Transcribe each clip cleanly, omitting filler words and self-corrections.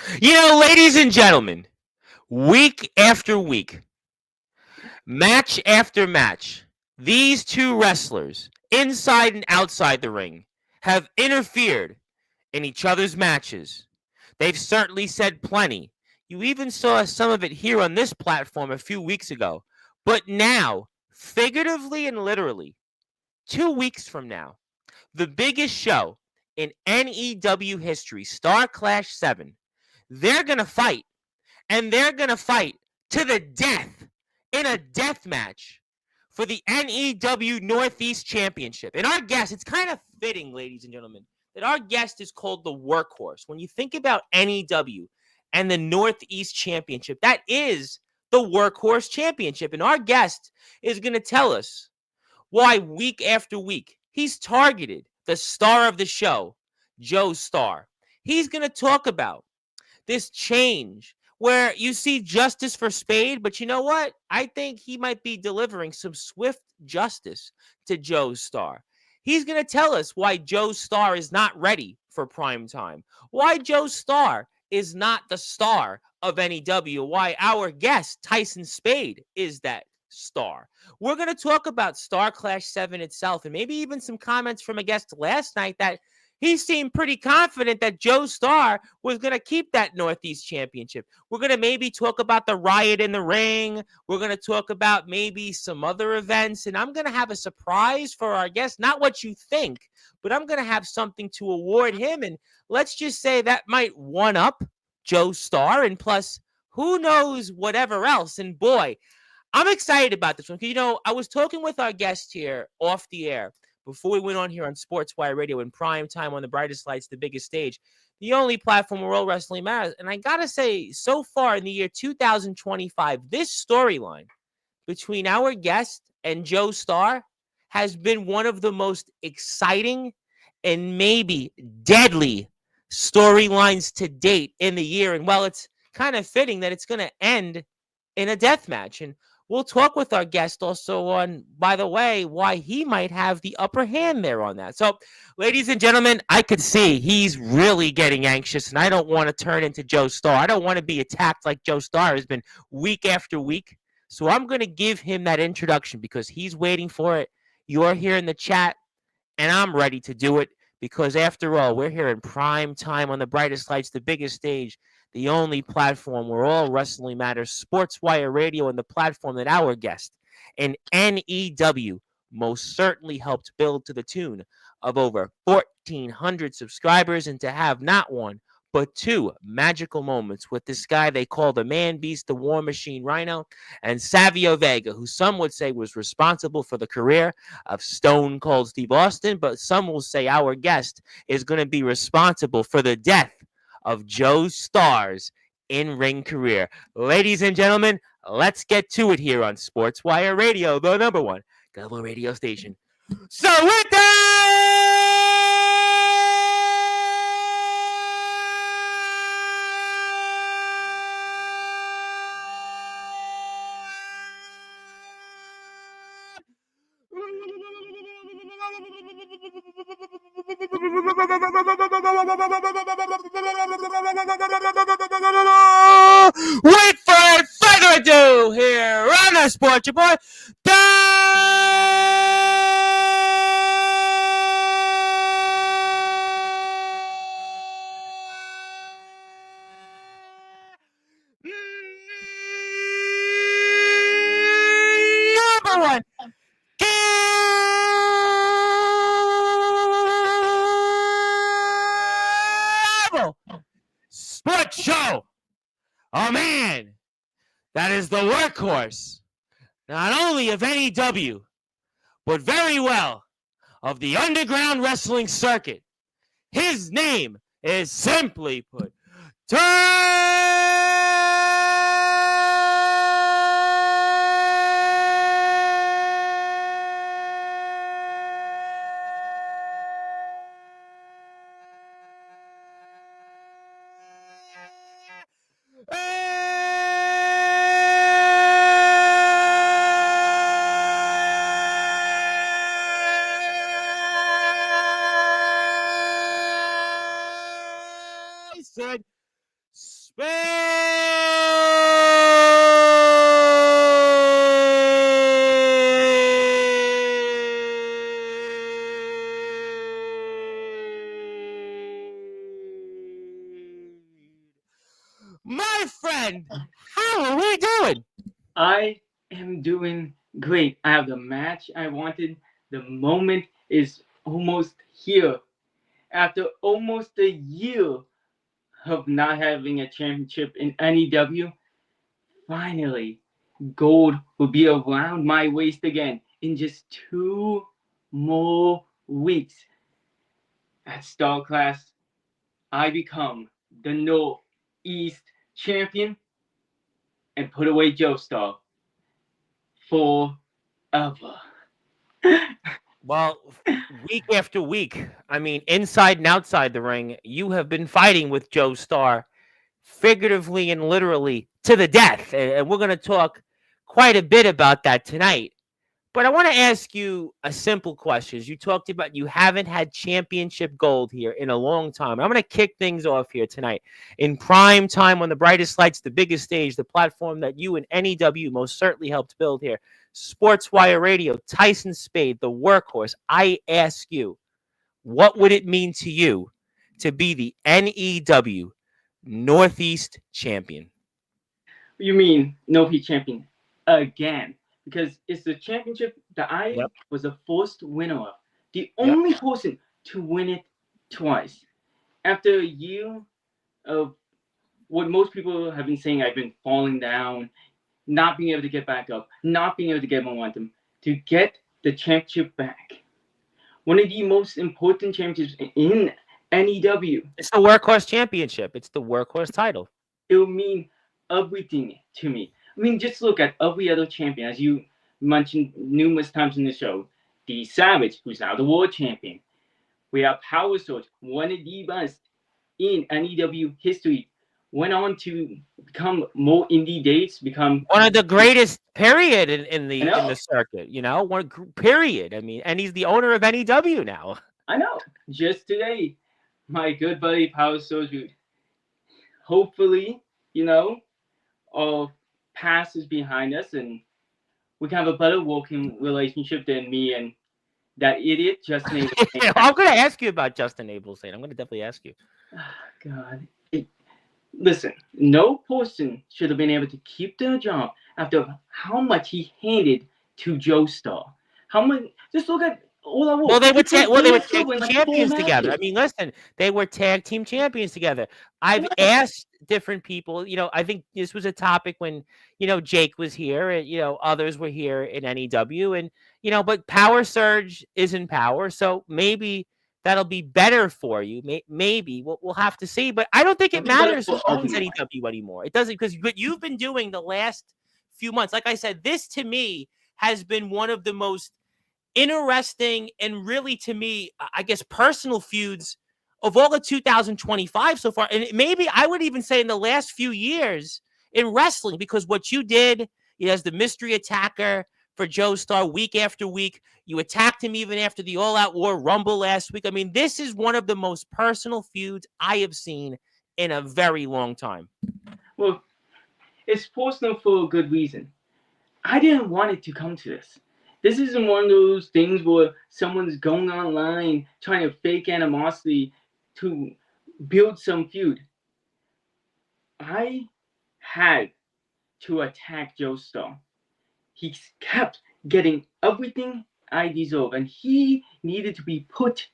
Ladies and gentlemen, week after week, match after match, these two wrestlers, inside and outside the ring, have interfered in each other's matches. They've certainly said plenty. You even saw some of it here on this platform a few weeks ago. But now, figuratively and literally, 2 weeks from now, the biggest show in NEW history, Star Clash 7, they're going to fight. And they're going to fight to the death in a death match for the NEW Northeast Championship. And our guest, it's kind of fitting, ladies and gentlemen, that our guest is called the Workhorse. When you think about NEW and the Northeast Championship, that is the Workhorse Championship. And our guest is going to tell us why week after week he's targeted the star of the show, Joe Starr. He's going to talk about this change where you see justice for Spade, but you know what? I think he might be delivering some swift justice to Joe Starr. He's going to tell us why Joe Starr is not ready for prime time, why Joe Starr is not the star of NEW, why our guest, Tyson Spade, is that star. We're going to talk about Star Clash 7 itself and maybe even some comments from a guest last night that he seemed pretty confident that Joe Starr was going to keep that Northeast Championship. We're going to maybe talk about the riot in the ring. We're going to talk about maybe some other events. And I'm going to have a surprise for our guest. Not what you think, but I'm going to have something to award him. And let's just say that might one up Joe Starr. And plus, who knows whatever else. And boy, I'm excited about this one. Because, I was talking with our guest here off the air before we went on here on Sportswire Radio in prime time on the brightest lights, the biggest stage, the only platform where all wrestling matters. And I got to say, so far in the year 2025, this storyline between our guest and Joe Starr has been one of the most exciting and maybe deadly storylines to date in the year. And well, it's kind of fitting that it's going to end in a death match. And we'll talk with our guest also on, by the way, why he might have the upper hand there on that. So, ladies and gentlemen, I could see he's really getting anxious, and I don't want to turn into Joe Starr. I don't want to be attacked like Joe Starr has been week after week. So I'm going to give him that introduction because he's waiting for it. You're here in the chat, and I'm ready to do it because, after all, we're here in prime time on the brightest lights, the biggest stage, the only platform where all wrestling matters, Sportswire Radio, and the platform that our guest and NEW most certainly helped build to the tune of over 1,400 subscribers, and to have not one, but two magical moments with this guy they call the Man Beast, the War Machine Rhino, and Savio Vega, who some would say was responsible for the career of Stone Cold Steve Austin, but some will say our guest is going to be responsible for the death of Joe Starr's in-ring career. Ladies and gentlemen, let's get to it here on Sportswire Radio, the number one global radio station. So with without further ado, here on the Sports Report, number one cable sports show. Oh man, that is the workhorse, not only of NEW, but very well of the underground wrestling circuit. His name is simply put, Tyson My friend, how are we doing? I am doing great. I have the match I wanted. The moment is almost here. After almost a year of not having a championship in NEW, finally, gold will be around my waist again in just 2 more weeks. At Star Class, I become the Northeast champion and put away Joestar forever. Well, week after week, I mean, inside and outside the ring, you have been fighting with Joe Starr, figuratively and literally to the death. And we're going to talk quite a bit about that tonight. But I want to ask you a simple question. You talked about you haven't had championship gold here in a long time. I'm going to kick things off here tonight in prime time on the brightest lights, the biggest stage, the platform that you and NEW most certainly helped build here. Sportswire Radio, Tyson Spade, the workhorse. I ask you, what would it mean to you to be the NEW Northeast champion? You mean Northeast champion again? Because it's the championship that I Yep. was the first winner of. The Yep. only person to win it twice. After a year of what most people have been saying, I've been falling down, not being able to get back up, not being able to get momentum, to get the championship back. One of the most important championships in NEW. It's the workhorse championship. It's the workhorse title. It will mean everything to me. I mean, just look at every other champion, as you mentioned numerous times in the show. The Savage, who's now the world champion. We have Power Surge, one of the best in NEW history. Went on to become more indie dates, become One of the greatest period in I the know, circuit, one period. I mean, and he's the owner of NEW now. I know. Just today, my good buddy Power Surge, hopefully, our past is behind us and we can have a better working relationship than me and that idiot Justin Abel. I'm going to ask you about Justin Abelstein. I'm going to definitely ask you. God. Listen, no person should have been able to keep their job after how much he handed to Joe Starr. How much? Just look at all I Well, want. they were they were tag Still team in like four champions together. I matches. mean, listen, they were tag team champions together. I've asked different people. I think this was a topic when Jake was here, and others were here in NEW, and but Power Surge isn't Power, so maybe that'll be better for you. Maybe we'll have to see, but I don't think it It'll be better matters for who owns everyone. NEW anymore. It doesn't, because what you've been doing the last few months, like I said, this to me has been one of the most interesting and really, to me, I guess, personal feuds of all of 2025 so far. And maybe I would even say in the last few years in wrestling, because what you did as the mystery attacker for Joe Starr week after week, you attacked him even after the All Out War Rumble last week. I mean, this is one of the most personal feuds I have seen in a very long time. Well, it's personal for a good reason. I didn't want it to come to this. This isn't one of those things where someone's going online trying to fake animosity to build some feud. I had to attack Joe Starr. He kept getting everything I deserve, and he needed to be put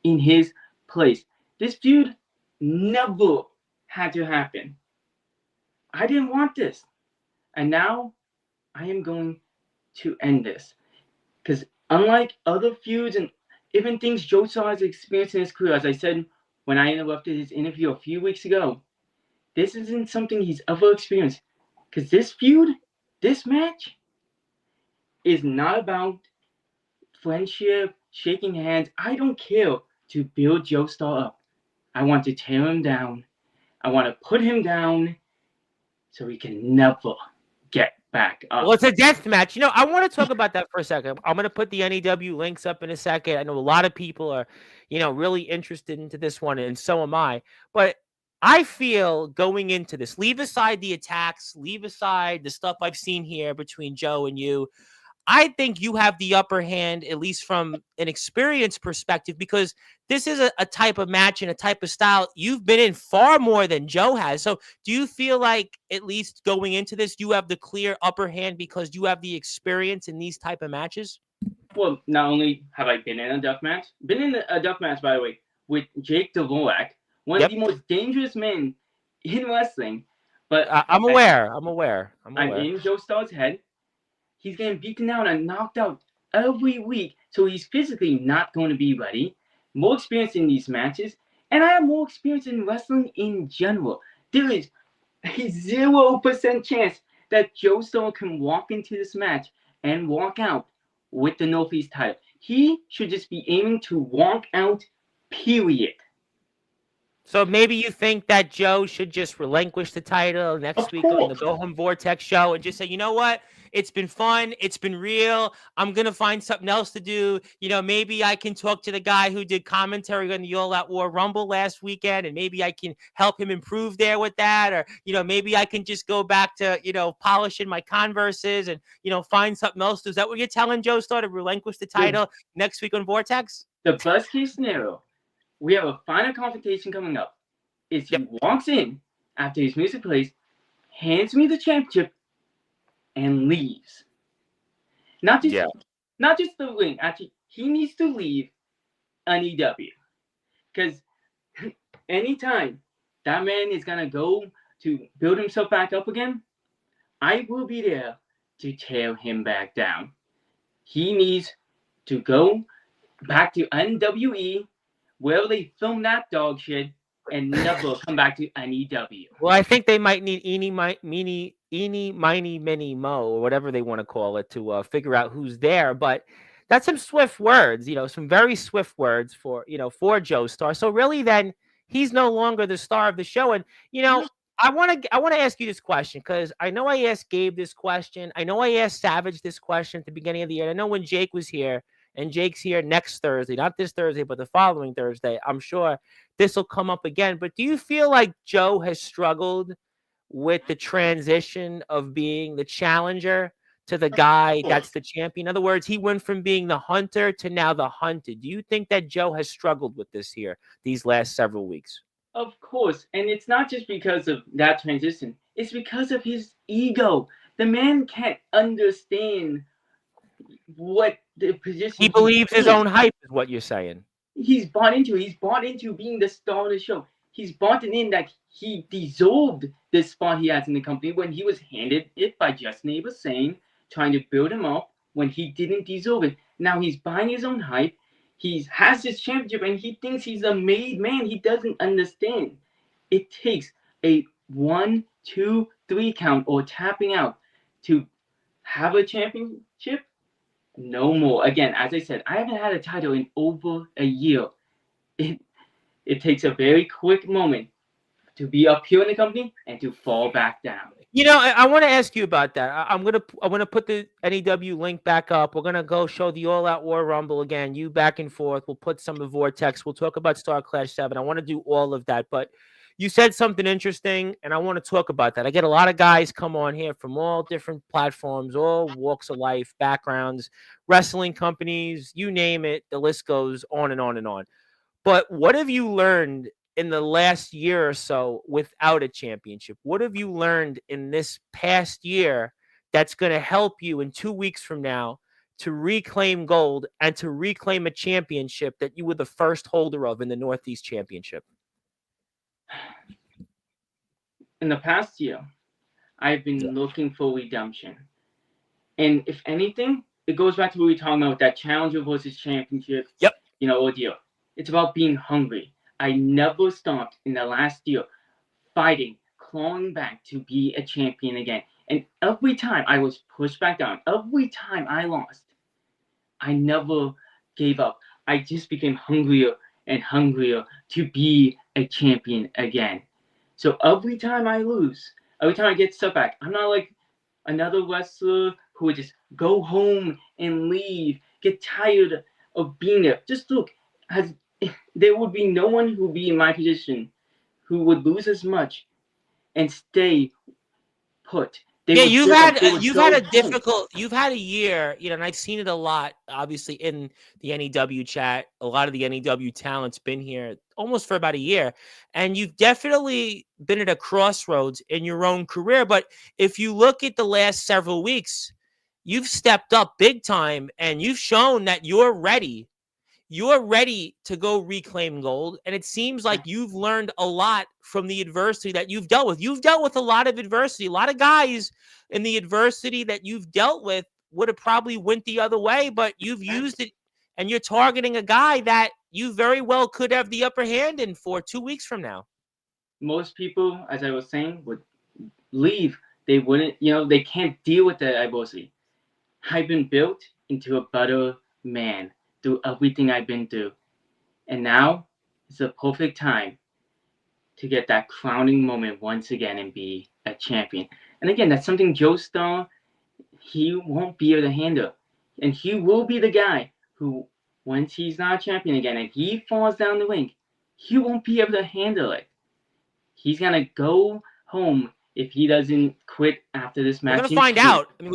in his place. This feud never had to happen. I didn't want this, and now I am going to end this. Because unlike other feuds and even things Joe Starr has experienced in his career, as I said when I interrupted his interview a few weeks ago, this isn't something he's ever experienced. Because this feud, this match, is not about friendship, shaking hands. I don't care to build Joe Starr up. I want to tear him down. I want to put him down so he can never get back Well, up. it's a death match. I want to talk about that for a second. I'm going to put the NEW links up in a second. I know a lot of people are, really interested into this one, and so am I. But I feel going into this, leave aside the attacks, leave aside the stuff I've seen here between Joe and you. I think you have the upper hand, at least from an experience perspective, because this is a type of match and a type of style you've been in far more than Joe has. So do you feel like, at least going into this, you have the clear upper hand because you have the experience in these type of matches? Well, not only have I been in a duck match, been in a duck match, by the way, with Jake Dvorak, one of Yep. the most dangerous men in wrestling, but I'm aware. I'm aware. I'm I'm aware. in Joe Starr's head. He's getting beaten down and knocked out every week, so he's physically not going to be ready. More experience in these matches, and I have more experience in wrestling in general. There is a 0% chance that Joe Starr can walk into this match and walk out with the Northeast title. He should just be aiming to walk out, period. So maybe you think that Joe should just relinquish the title next Of week on the course. Go Home Vortex show and just say, you know what? It's been fun. It's been real. I'm going to find something else to do. Maybe I can talk to the guy who did commentary on the All Out War Rumble last weekend, and maybe I can help him improve there with that. Or, maybe I can just go back to, polishing my Converses and, find something else. Is that what you're telling Joe Starr, to relinquish the title next week on Vortex? The best case scenario, we have a final confrontation coming up, is he walks in after his music plays, hands me the championship, and leaves. Not just the ring. Actually, he needs to leave an EW. Because anytime that man is gonna go to build himself back up again, I will be there to tear him back down. He needs to go back to NWE, wherever they film that dog shit, and never come back to NEW. Well, I think they might need eeny, miny, miny, mo, or whatever they want to call it, to figure out who's there. But that's some swift words, some very swift words for Joe Starr. So really, then he's no longer the star of the show. And I want to ask you this question, because I know I asked Gabe this question. I know I asked Savage this question at the beginning of the year. I know when Jake was here, and Jake's here next Thursday, not this Thursday, but the following Thursday, I'm sure this will come up again. But do you feel like Joe has struggled with the transition of being the challenger to the guy that's the champion? In other words, he went from being the hunter to now the hunted. Do you think that Joe has struggled with this here these last several weeks? Of course, and it's not just because of that transition. It's because of his ego. The man can't understand what the position He believes his own hype, is what you're saying. He's bought into it. He's bought into being the star of the show. He's bought in that he deserved this spot he has in the company when he was handed it by Justin Abel saying, trying to build him up when he didn't deserve it. Now he's buying his own hype. He has his championship and he thinks he's a made man. He doesn't understand. It takes a 1, 2, 3 count or tapping out to have a championship. No more. Again, as I said, I haven't had a title in over a year. It takes a very quick moment to be up here in the company and to fall back down. I want to ask you about that. I'm gonna put the NEW link back up. We're gonna go show the All Out War Rumble again. You back and forth. We'll put some of Vortex. We'll talk about Star Clash 7. I want to do all of that, but you said something interesting, and I want to talk about that. I get a lot of guys come on here from all different platforms, all walks of life, backgrounds, wrestling companies, you name it. The list goes on and on and on. But what have you learned in the last year or so without a championship? What have you learned in this past year that's going to help you in 2 weeks from now to reclaim gold and to reclaim a championship that you were the first holder of in the Northeast Championship? In the past year, I've been looking for redemption. And if anything, it goes back to what we were talking about, that challenger versus championship, ordeal. It's about being hungry. I never stopped in the last year fighting, clawing back to be a champion again. And every time I was pushed back down, every time I lost, I never gave up. I just became hungrier and hungrier to be a champion again. So every time I lose, every time I get stuck back, I'm not like another wrestler who would just go home and leave, get tired of being there. Just look, there would be no one who would be in my position who would lose as much and stay put. They Yeah, would you've give up. had They would you've had go a home. difficult you've had a year, and I've seen it a lot, obviously in the NEW chat. A lot of the NEW talent's been here almost for about a year, and you've definitely been at a crossroads in your own career. But if you look at the last several weeks, you've stepped up big time, and you've shown that you're ready to go reclaim gold. And it seems like you've learned a lot from the adversity that you've dealt with. You've dealt with a lot of adversity. A lot of guys in the adversity that you've dealt with would have probably went the other way, but you've used it and you're targeting a guy that you very well could have the upper hand in for 2 weeks from now. Most people, as I was saying, would leave. They wouldn't, they can't deal with that adversity. I've been built into a better man through everything I've been through. And now is the perfect time to get that crowning moment once again and be a champion. And again, that's something Joe Star, he won't be able to handle. And he will be the guy who, once he's not a champion again and he falls down the ring, he won't be able to handle it. He's going to go home if he doesn't quit after this match. We're going to find out. I mean,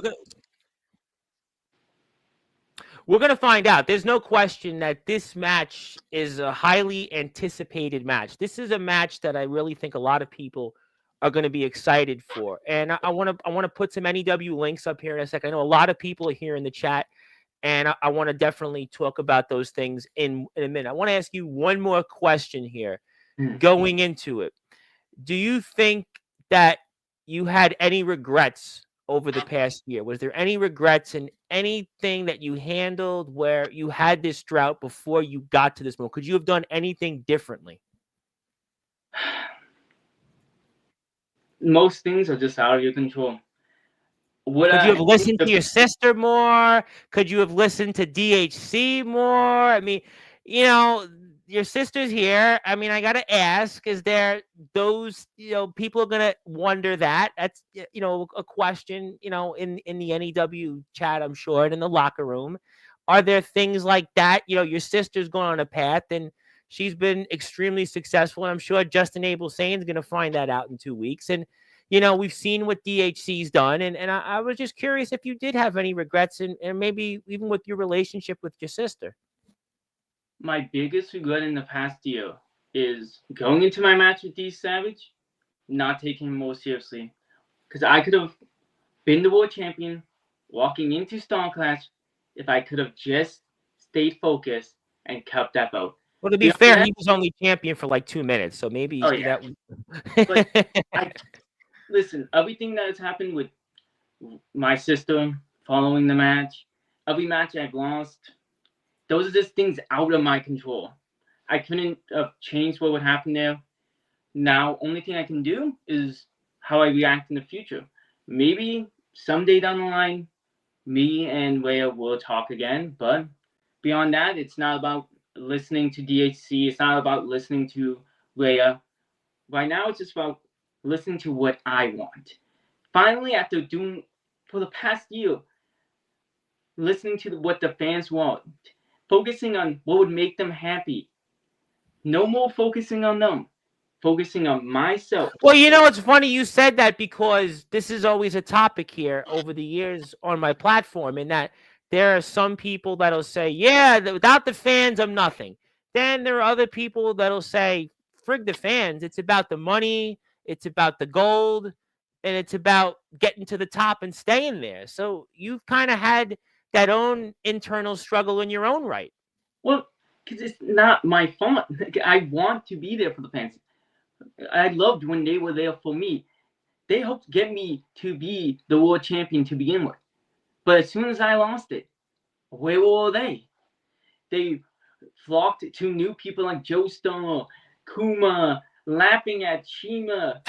we're going to find out. There's no question that this match is a highly anticipated match. This is a match that I really think a lot of people are going to be excited for. And I want to put some NEW links up here in a second. I know a lot of people are here in the chat, and I want to definitely talk about those things in a minute. I want to ask you one more question here going into it. Do you think that you had any regrets over the past year? Was there any regrets in anything that you handled where you had this drought before you got to this moment? Could you have done anything differently? Most things are just out of your control. Could you have listened to your sister more? Could you have listened to DHC more? I mean, your sister's here. I mean, I got to ask, is there those, people are going to wonder that. That's, a question, in the NEW chat, I'm sure, and in the locker room. Are there things like that? Your sister's going on a path and she's been extremely successful. And I'm sure Justin Abel Sain's going to find that out in 2 weeks. And, we've seen what DHC's done. And I was just curious if you did have any regrets and maybe even with your relationship with your sister. My biggest regret in the past year is going into my match with D Savage, not taking him more seriously. Because I could have been the world champion walking into Star Clash if I could have just stayed focused and kept that belt. Well, to be fair, he was only champion for like 2 minutes, so maybe that. But listen, everything that has happened with my sister following the match, every match I've lost, those are just things out of my control. I couldn't change what would happen there. Now, only thing I can do is how I react in the future. Maybe someday down the line, me and Rhea will talk again. But beyond that, it's not about listening to DHC. It's not about listening to Rhea. Right now, it's just about listening to what I want. Finally, after doing for the past year, listening to what the fans want, focusing on what would make them happy. No more focusing on them. Focusing on myself. Well, it's funny you said that because this is always a topic here over the years on my platform, in that there are some people that'll say, yeah, without the fans, I'm nothing. Then there are other people that'll say, frig the fans. It's about the money. It's about the gold. And it's about getting to the top and staying there. So you've kind of had that own internal struggle in your own right. Well, because it's not my fault. I want to be there for the fans. I loved when they were there for me. They helped get me to be the world champion to begin with. But as soon as I lost it, where were they? They flocked to new people like Joe Star, Kuma, laughing at Shima.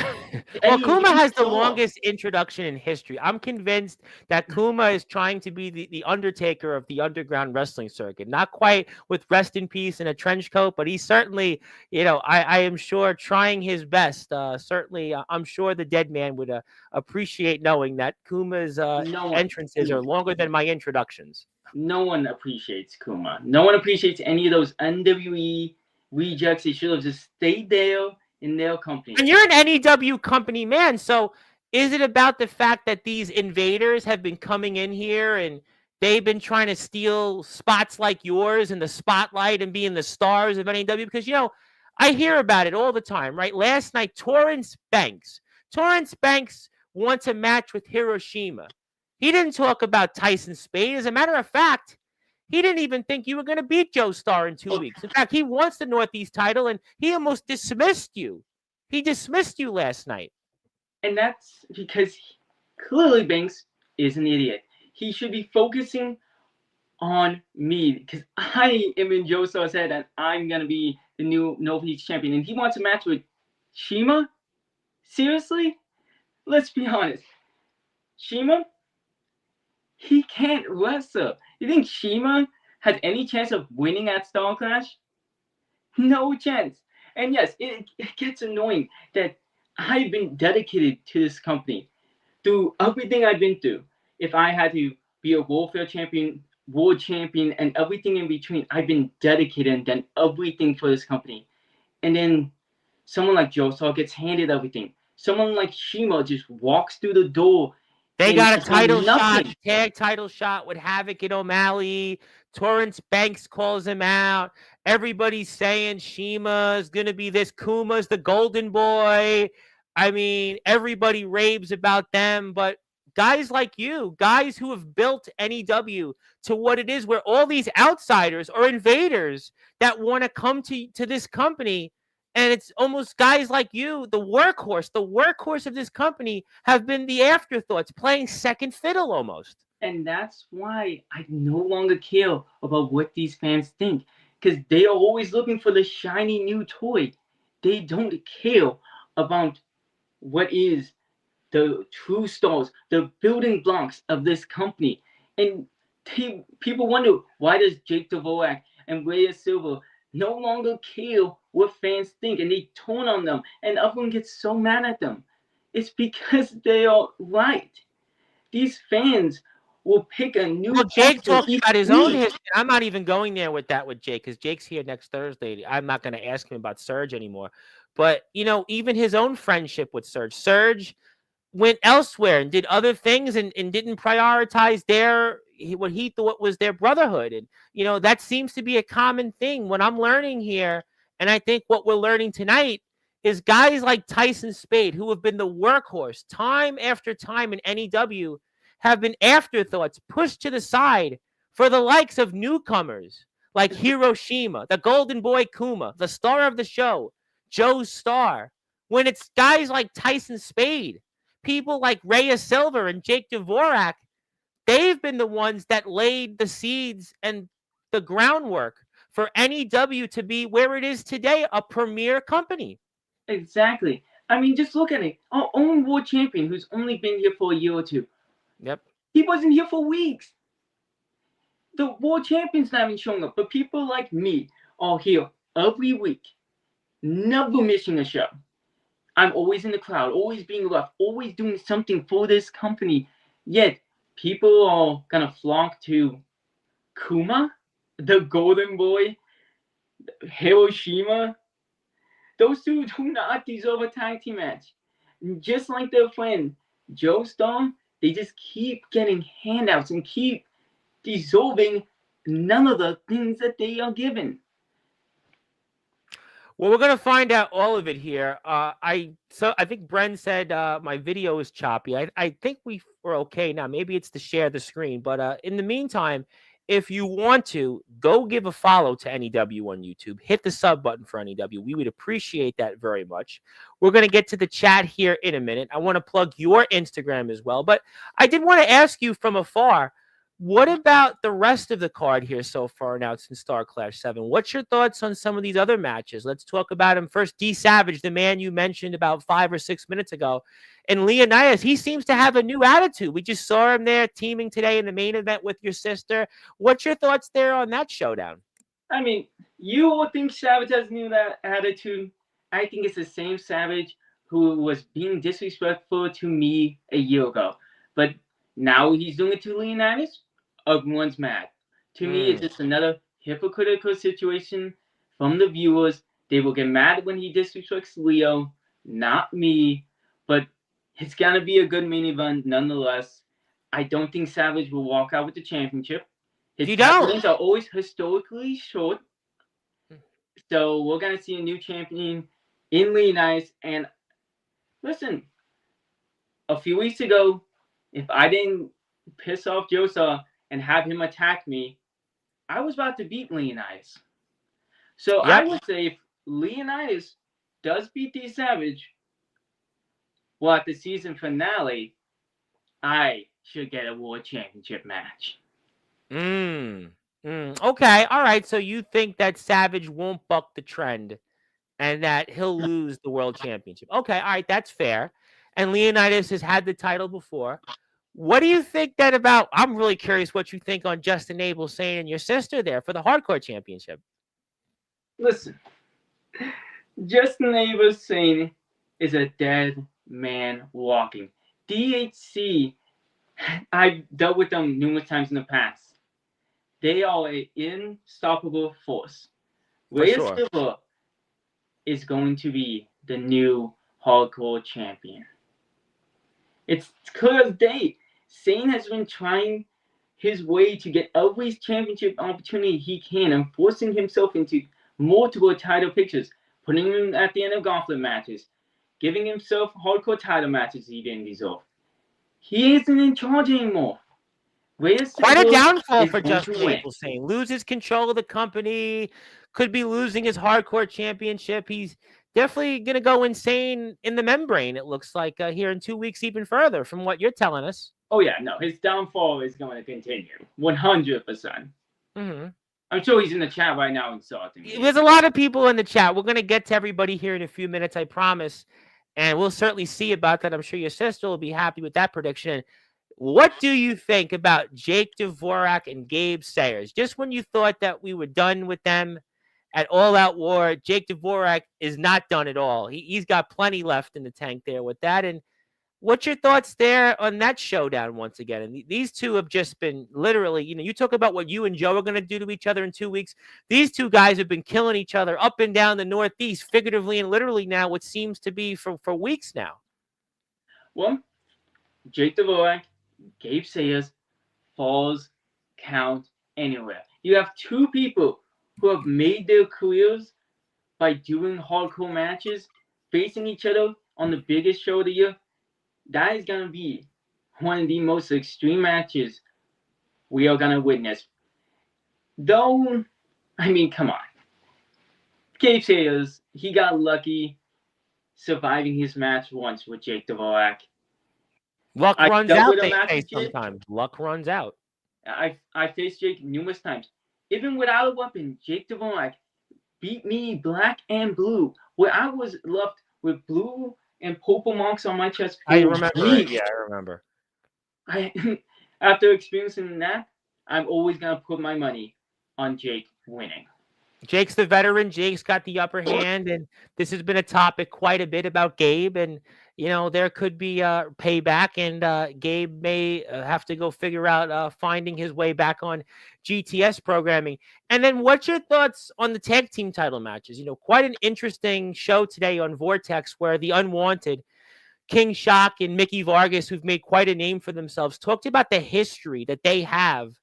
Well, Kuma has the longest introduction in history. I'm convinced that Kuma is trying to be the Undertaker of the underground wrestling circuit. Not quite with rest in peace and a trench coat, but he's certainly, I am sure trying his best. Certainly, I'm sure the dead man would appreciate knowing that Kuma's entrances are longer than my introductions. No one appreciates Kuma. No one appreciates any of those NWE rejects. They should have just stayed there in their company. And you're an NEW company man, so is it about the fact that these invaders have been coming in here and they've been trying to steal spots like yours in the spotlight and being the stars of NEW? Because, I hear about it all the time, right? Last night, Torrance Banks wants a match with Hiroshima. He didn't talk about Tyson Spade. As a matter of fact, he didn't even think you were going to beat Joe Starr in 2 weeks. In fact, he wants the Northeast title, and he almost dismissed you. He dismissed you last night. And that's because clearly Banks is an idiot. He should be focusing on me because I am in Joe Starr's head and I'm going to be the new Northeast champion. And he wants a match with Shima? Seriously? Let's be honest. Shima? He can't wrestle. You think Shima has any chance of winning at Star Clash? No chance. And yes, it gets annoying that I've been dedicated to this company through everything I've been through. If I had to be a Warfare champion, world champion, and everything in between, I've been dedicated and done everything for this company. And then someone like Joe Starr gets handed everything. Someone like Shima just walks through the door. They got a title shot, tag title shot with Havoc and O'Malley. Torrance Banks calls him out. Everybody's saying Shima's going to be this. Kuma's the golden boy. I mean, everybody raves about them. But guys like you, guys who have built NEW to what it is, where all these outsiders or invaders that want to come to this company, and it's almost guys like you, the workhorse of this company, have been the afterthoughts, playing second fiddle almost. And that's why I no longer care about what these fans think, because they are always looking for the shiny new toy. They don't care about what is the true stars, the building blocks of this company. And people wonder, why does Jake Dvorak and Rhea Silver no longer care what fans think, and they turn on them, and everyone gets so mad at them? It's because they are right. These fans will pick a new. Well, Jake talks about his own history. I'm not even going there with Jake, because Jake's here next Thursday. I'm not going to ask him about Surge anymore. But, even his own friendship with Surge went elsewhere and did other things and didn't prioritize what he thought was their brotherhood. And, that seems to be a common thing. What I'm learning here, and I think what we're learning tonight, is guys like Tyson Spade, who have been the workhorse time after time in NEW, have been afterthoughts, pushed to the side for the likes of newcomers like Hiroshima, the golden boy Kuma, the star of the show, Joe Starr. When it's guys like Tyson Spade, people like Rhea Silver and Jake Dvorak, they've been the ones that laid the seeds and the groundwork for NEW to be where it is today, a premier company. Exactly. I mean, just look at it. Our own world champion, who's only been here for a year or two. Yep. He wasn't here for weeks. The world champion's not even showing up, but people like me are here every week, never missing a show. I'm always in the crowd, always being left, always doing something for this company. Yet, people are going to flock to Kuma, the golden boy, Hiroshima. Those two do not deserve a tag team match. Just like their friend, Joe Starr, they just keep getting handouts and keep deserving none of the things that they are given. Well, we're going to find out all of it here. I think Bren said my video is choppy. I think we're okay now. Maybe it's to share the screen. But in the meantime, if you want to, go give a follow to NEW on YouTube. Hit the sub button for NEW. We would appreciate that very much. We're going to get to the chat here in a minute. I want to plug your Instagram as well. But I did want to ask you from afar, what about the rest of the card here so far announced in Star Clash 7? What's your thoughts on some of these other matches? Let's talk about him first. D Savage, the man you mentioned about 5 or 6 minutes ago. And Leonidas, he seems to have a new attitude. We just saw him there teaming today in the main event with your sister. What's your thoughts there on that showdown? I mean, you all think Savage has a new attitude. I think it's the same Savage who was being disrespectful to me a year ago. But now he's doing it to Leonidas. Everyone's mad. To me, it's just another hypocritical situation from the viewers They will get mad when he disrespects Leo, not me. But it's gonna be a good main event nonetheless. I don't think Savage will walk out with the championship. His You title don't. reigns are always historically short. So we're gonna see a new champion in Leonidas. And listen, a few weeks ago, if I didn't piss off Josa and have him attack me, I was about to beat Leonidas. So I Yep. would say if Leonidas does beat D Savage, well, at the season finale, I should get a world championship match. Okay. All right. So you think that Savage won't buck the trend and that he'll lose the world championship? Okay. All right. That's fair. And Leonidas has had the title before. What do you think then about? I'm really curious what you think on Justin Abel saying and your sister there for the hardcore championship. Listen, Justin Abel saying is a dead man walking. DHC, I've dealt with them numerous times in the past. They are an unstoppable force. For Rhea sure. Silva is going to be the new hardcore champion. It's clear as day. Sane has been trying his way to get every championship opportunity he can and forcing himself into multiple title pictures, putting him at the end of gauntlet matches, giving himself hardcore title matches he didn't deserve. He isn't in charge anymore. Quite a downfall is for going Justin to win. Abel saying loses control of the company, could be losing his hardcore championship. He's definitely going to go insane in the membrane, it looks like, here in 2 weeks, even further from what you're telling us. Oh, yeah, no, his downfall is going to continue 100%. Mm-hmm. I'm sure he's in the chat right now insulting me. There's a lot of people in the chat. We're going to get to everybody here in a few minutes, I promise. And we'll certainly see about that. I'm sure your sister will be happy with that prediction. What do you think about Jake Dvorak and Gabe Sayers? Just when you thought that we were done with them at All Out War, Jake Dvorak is not done at all. He's got plenty left in the tank there with that. And what's your thoughts there on that showdown once again? And these two have just been literally, you talk about what you and Joe are going to do to each other in 2 weeks. These two guys have been killing each other up and down the Northeast, figuratively and literally now, what seems to be for weeks now. Well, Jake Dvorak, Gabe Sayers, falls count anywhere. You have two people who have made their careers by doing hardcore matches, facing each other on the biggest show of the year. That is going to be one of the most extreme matches we are going to witness. Though, I mean, come on. Gabe Sayers, he got lucky surviving his match once with Jake Dvorak. Luck runs out, they say sometimes. Luck runs out. I faced Jake numerous times. Even without a weapon, Jake Dvorak beat me black and blue, where I was left with blue and purple marks on my chest. I remember it. Yeah, I remember. After experiencing that, I'm always going to put my money on Jake winning. Jake's the veteran. Jake's got the upper hand, and this has been a topic quite a bit about Gabe. And, there could be payback, and Gabe may have to go figure out finding his way back on GTS programming. And then what's your thoughts on the tag team title matches? Quite an interesting show today on Vortex where the Unwanted, King Shock and Mickey Vargas, who've made quite a name for themselves, talked about the history that they have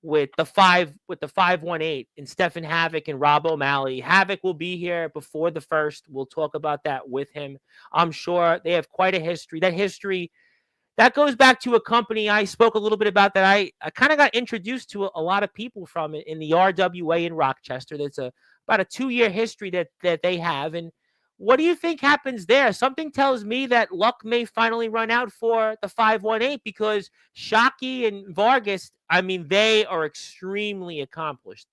with the 518 and Stephen Havoc and Rob O'Malley. Havoc will be here before the first. We'll talk about that with him. I'm sure they have quite a history. That history, that goes back to a company I spoke a little bit about that I kind of got introduced to a lot of people from it in the RWA in Rochester. That's about a 2-year history that they have. And what do you think happens there? Something tells me that luck may finally run out for the 518 because Shockey and Vargas, I mean, they are extremely accomplished.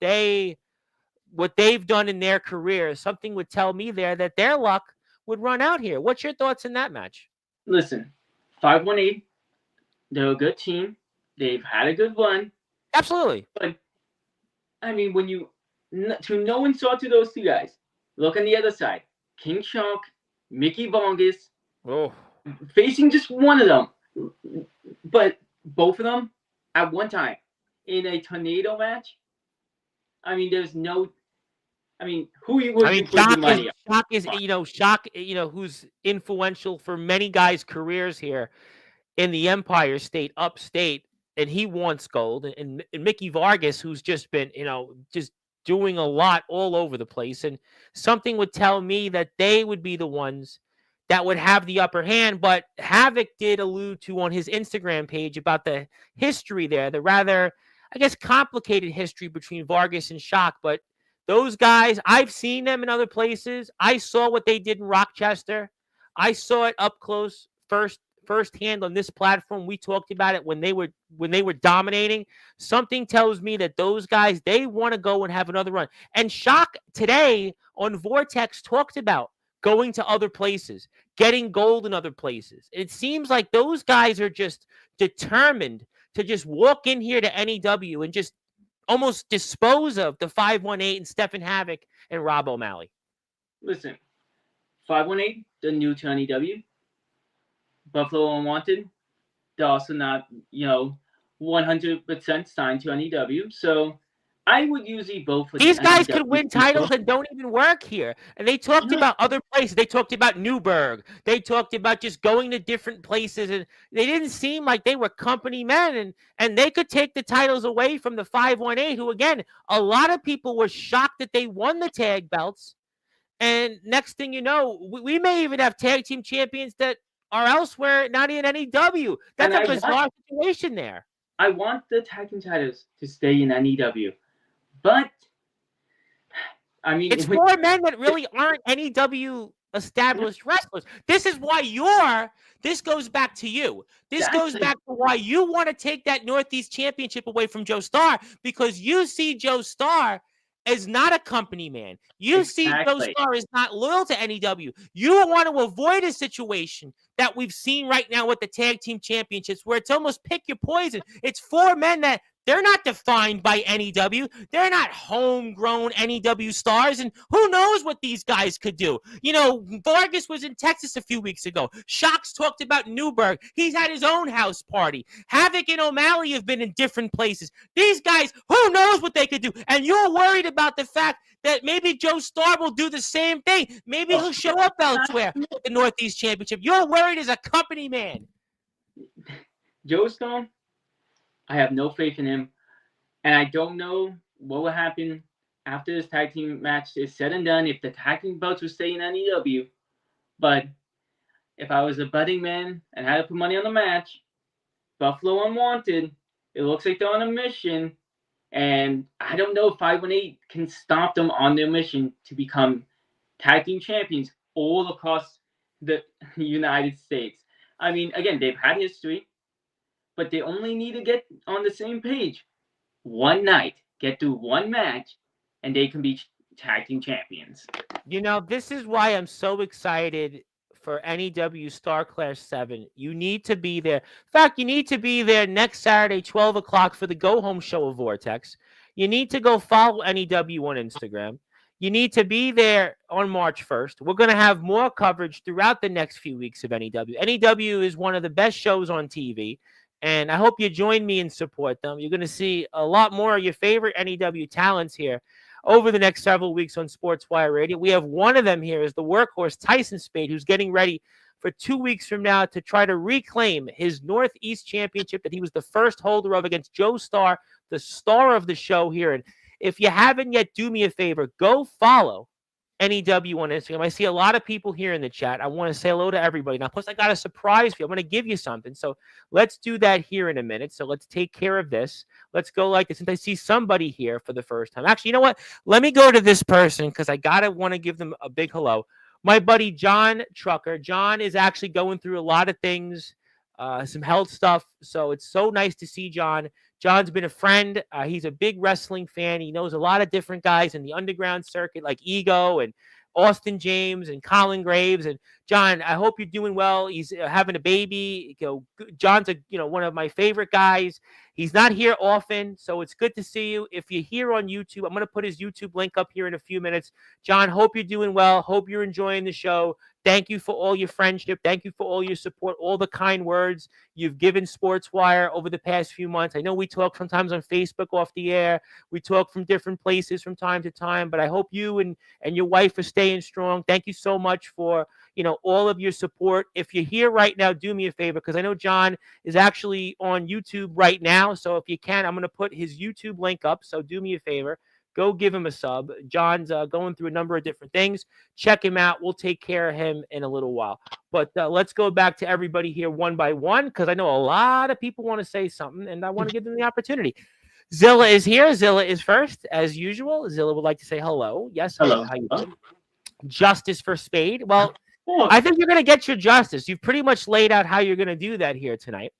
What they've done in their careers, something would tell me there that their luck would run out here. What's your thoughts in that match? Listen, 518, they're a good team. They've had a good run. Absolutely. But, I mean, when to no insult to those two guys, look on the other side. King Shark, Mickey Vargas, facing just one of them. But both of them at one time in a tornado match. I mean, there's no I mean, who I would you mean, put your money on? Come Shock, who's influential for many guys' careers here in the Empire State, upstate, and he wants gold. And Mickey Vargas, who's just been, just doing a lot all over the place. And something would tell me that they would be the ones that would have the upper hand. But Havoc did allude to on his Instagram page about the history there, the rather, I guess, complicated history between Vargas and Shock. But those guys, I've seen them in other places. I saw what they did in Rochester. I saw it up close firsthand on this platform. We talked about it when they were dominating. Something tells me that those guys, they want to go and have another run. And Shock today on Vortex talked about going to other places, getting gold in other places. It seems like those guys are just determined to just walk in here to NEW and just almost dispose of the 518 and Stephen Havoc and Rob O'Malley. Listen, 518, the new to NEW. Buffalo Unwanted, they're also not, 100% signed to NEW. So I would usually vote for These the guys NEW could win people. titles and don't even work here. And they talked about other places. They talked about Newburgh. They talked about just going to different places. And they didn't seem like they were company men. And they could take the titles away from the 518, who, again, a lot of people were shocked that they won the tag belts. And next thing you know, we may even have tag team champions that are elsewhere, not in NEW. That's a bizarre situation there. I want the tag team titles to stay in NEW. But, I mean, it's 4 men that really aren't NEW established wrestlers. This is why this goes back to you. This goes back to why you want to take that Northeast Championship away from Joe Starr, because you see Joe Starr as not a company man. You see Joe Starr is not loyal to NEW. You want to avoid a situation that we've seen right now with the tag team championships, where it's almost pick your poison. It's 4 men that they're not defined by NEW. They're not homegrown NEW stars. And who knows what these guys could do? Vargas was in Texas a few weeks ago. Shock's talked about Newburgh. He's had his own house party. Havoc and O'Malley have been in different places. These guys, who knows what they could do? And you're worried about the fact that maybe Joe Starr will do the same thing. Maybe he'll show up elsewhere at the Northeast Championship. You're worried as a company man. Joe Starr, I have no faith in him, and I don't know what will happen after this tag team match is said and done, if the tag team belts will stay in NEW. But if I was a budding man and had to put money on the match, Buffalo Unwanted, it looks like they're on a mission, and I don't know if 518 can stop them on their mission to become tag team champions all across the United States. I mean, again, they've had history, but they only need to get on the same page one night, get through one match, and they can be tag team champions. This is why I'm so excited for NEW Star Clash 7. You need to be there. In fact, you need to be there next Saturday, 12 o'clock, for the go-home show of Vortex. You need to go follow NEW on Instagram. You need to be there on March 1st. We're going to have more coverage throughout the next few weeks of NEW. NEW is one of the best shows on TV. And I hope you join me and support them. You're going to see a lot more of your favorite NEW talents here over the next several weeks on Sportswire Radio. We have one of them here is the workhorse, Tyson Spade, who's getting ready for 2 weeks from now to try to reclaim his Northeast Championship that he was the first holder of against Joe Starr, the star of the show here. And if you haven't yet, do me a favor, go follow NEW on Instagram. I see a lot of people here in the chat. I want to say hello to everybody. Now, plus, I got a surprise for you. I'm going to give you something. So let's do that here in a minute. So let's take care of this. Let's go like this. Since I see somebody here for the first time. Actually, you know what? Let me go to this person because I want to give them a big hello. My buddy, John Trucker. John is actually going through a lot of things, some health stuff. So it's so nice to see John. John's been a friend. He's a big wrestling fan. He knows a lot of different guys in the underground circuit like Ego and Austin James and Colin Graves. And John, I hope you're doing well. He's having a baby. John's one of my favorite guys. He's not here often, so it's good to see you. If you're here on YouTube, I'm going to put his YouTube link up here in a few minutes. John, hope you're doing well. Hope you're enjoying the show. Thank you for all your friendship. Thank you for all your support, all the kind words you've given Sportswire over the past few months. I know we talk sometimes on Facebook off the air. We talk from different places from time to time, but I hope you and your wife are staying strong. Thank you so much for, all of your support. If you're here right now, do me a favor, because I know John is actually on YouTube right now. So if you can, I'm going to put his YouTube link up. So do me a favor. Go give him a sub. John's going through a number of different things. Check him out. We'll take care of him in a little while. But let's go back to everybody here one by one, because I know a lot of people want to say something, and I want to give them the opportunity. Zilla is here. Zilla is first, as usual. Zilla would like to say hello. Yes, hello. How you doing? Justice for Spade. Well, I think you're going to get your justice. You've pretty much laid out how you're going to do that here tonight.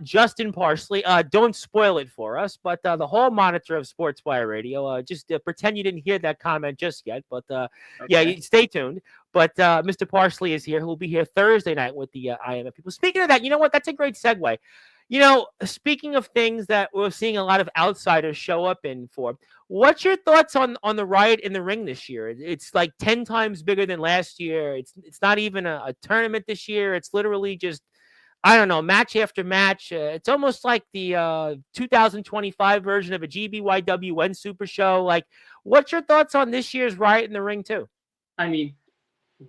Justin Parsley, don't spoil it for us, but the hall monitor of Sportswire Radio, just pretend you didn't hear that comment just yet, but yeah, stay tuned. But Mr. Parsley is here, who will be here Thursday night with the IMF people. Speaking of that, you know what? That's a great segue. Speaking of things that we're seeing a lot of outsiders show up in for, what's your thoughts on the riot in the ring this year? It's like 10 times bigger than last year. It's not even a tournament this year. It's literally just, I don't know, match after match. It's almost like the 2025 version of a GBYWN Super Show. Like, what's your thoughts on this year's Riot in the Ring, too? I mean,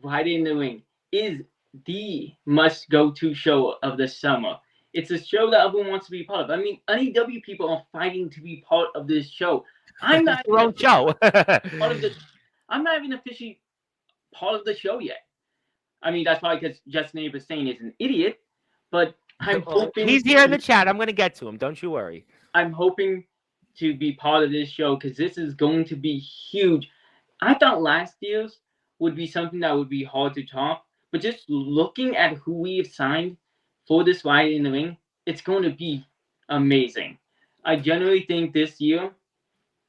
Riot in the Ring is the must-go-to show of the summer. It's a show that everyone wants to be part of. I mean, NEW people are fighting to be part of this show. I'm not even show. I'm not even officially part of the show yet. I mean, that's probably because Justin Aberstein is an idiot. But I'm hoping he's here in the chat. I'm going to get to him. Don't you worry. I'm hoping to be part of this show, because this is going to be huge. I thought last year's would be something that would be hard to top, but just looking at who we've signed for this Riot in the Ring, it's going to be amazing. I generally think this year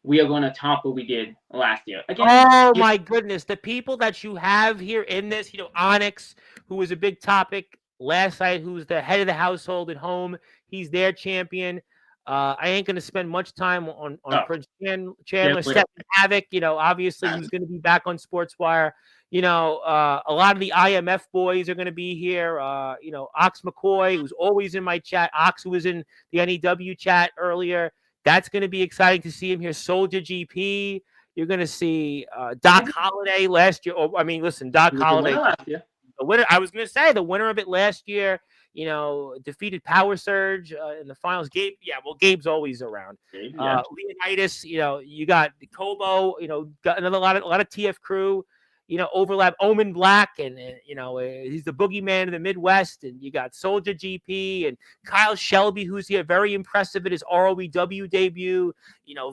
we are going to top what we did last year. Again, my goodness. The people that you have here in this, Onyx, who was a big topic last night, who's the head of the household at home. He's their champion. I ain't going to spend much time on Prince Chandler. Stephen Havoc, obviously he's going to be back on Sportswire. A lot of the IMF boys are going to be here. Ox McCoy, who's always in my chat. Ox, who was in the NEW chat earlier. That's going to be exciting to see him here. Soldier GP. You're going to see Doc Holliday last year. Doc Holliday. The winner, I was going to say, the winner of it last year, defeated Power Surge in the finals. Gabe's always around. Leonidas, you got Kobo, got a lot of TF crew, overlap. Omen Black, and he's the boogeyman of the Midwest. And you got Soldier GP and Kyle Shelby, who's here, very impressive at his ROEW debut.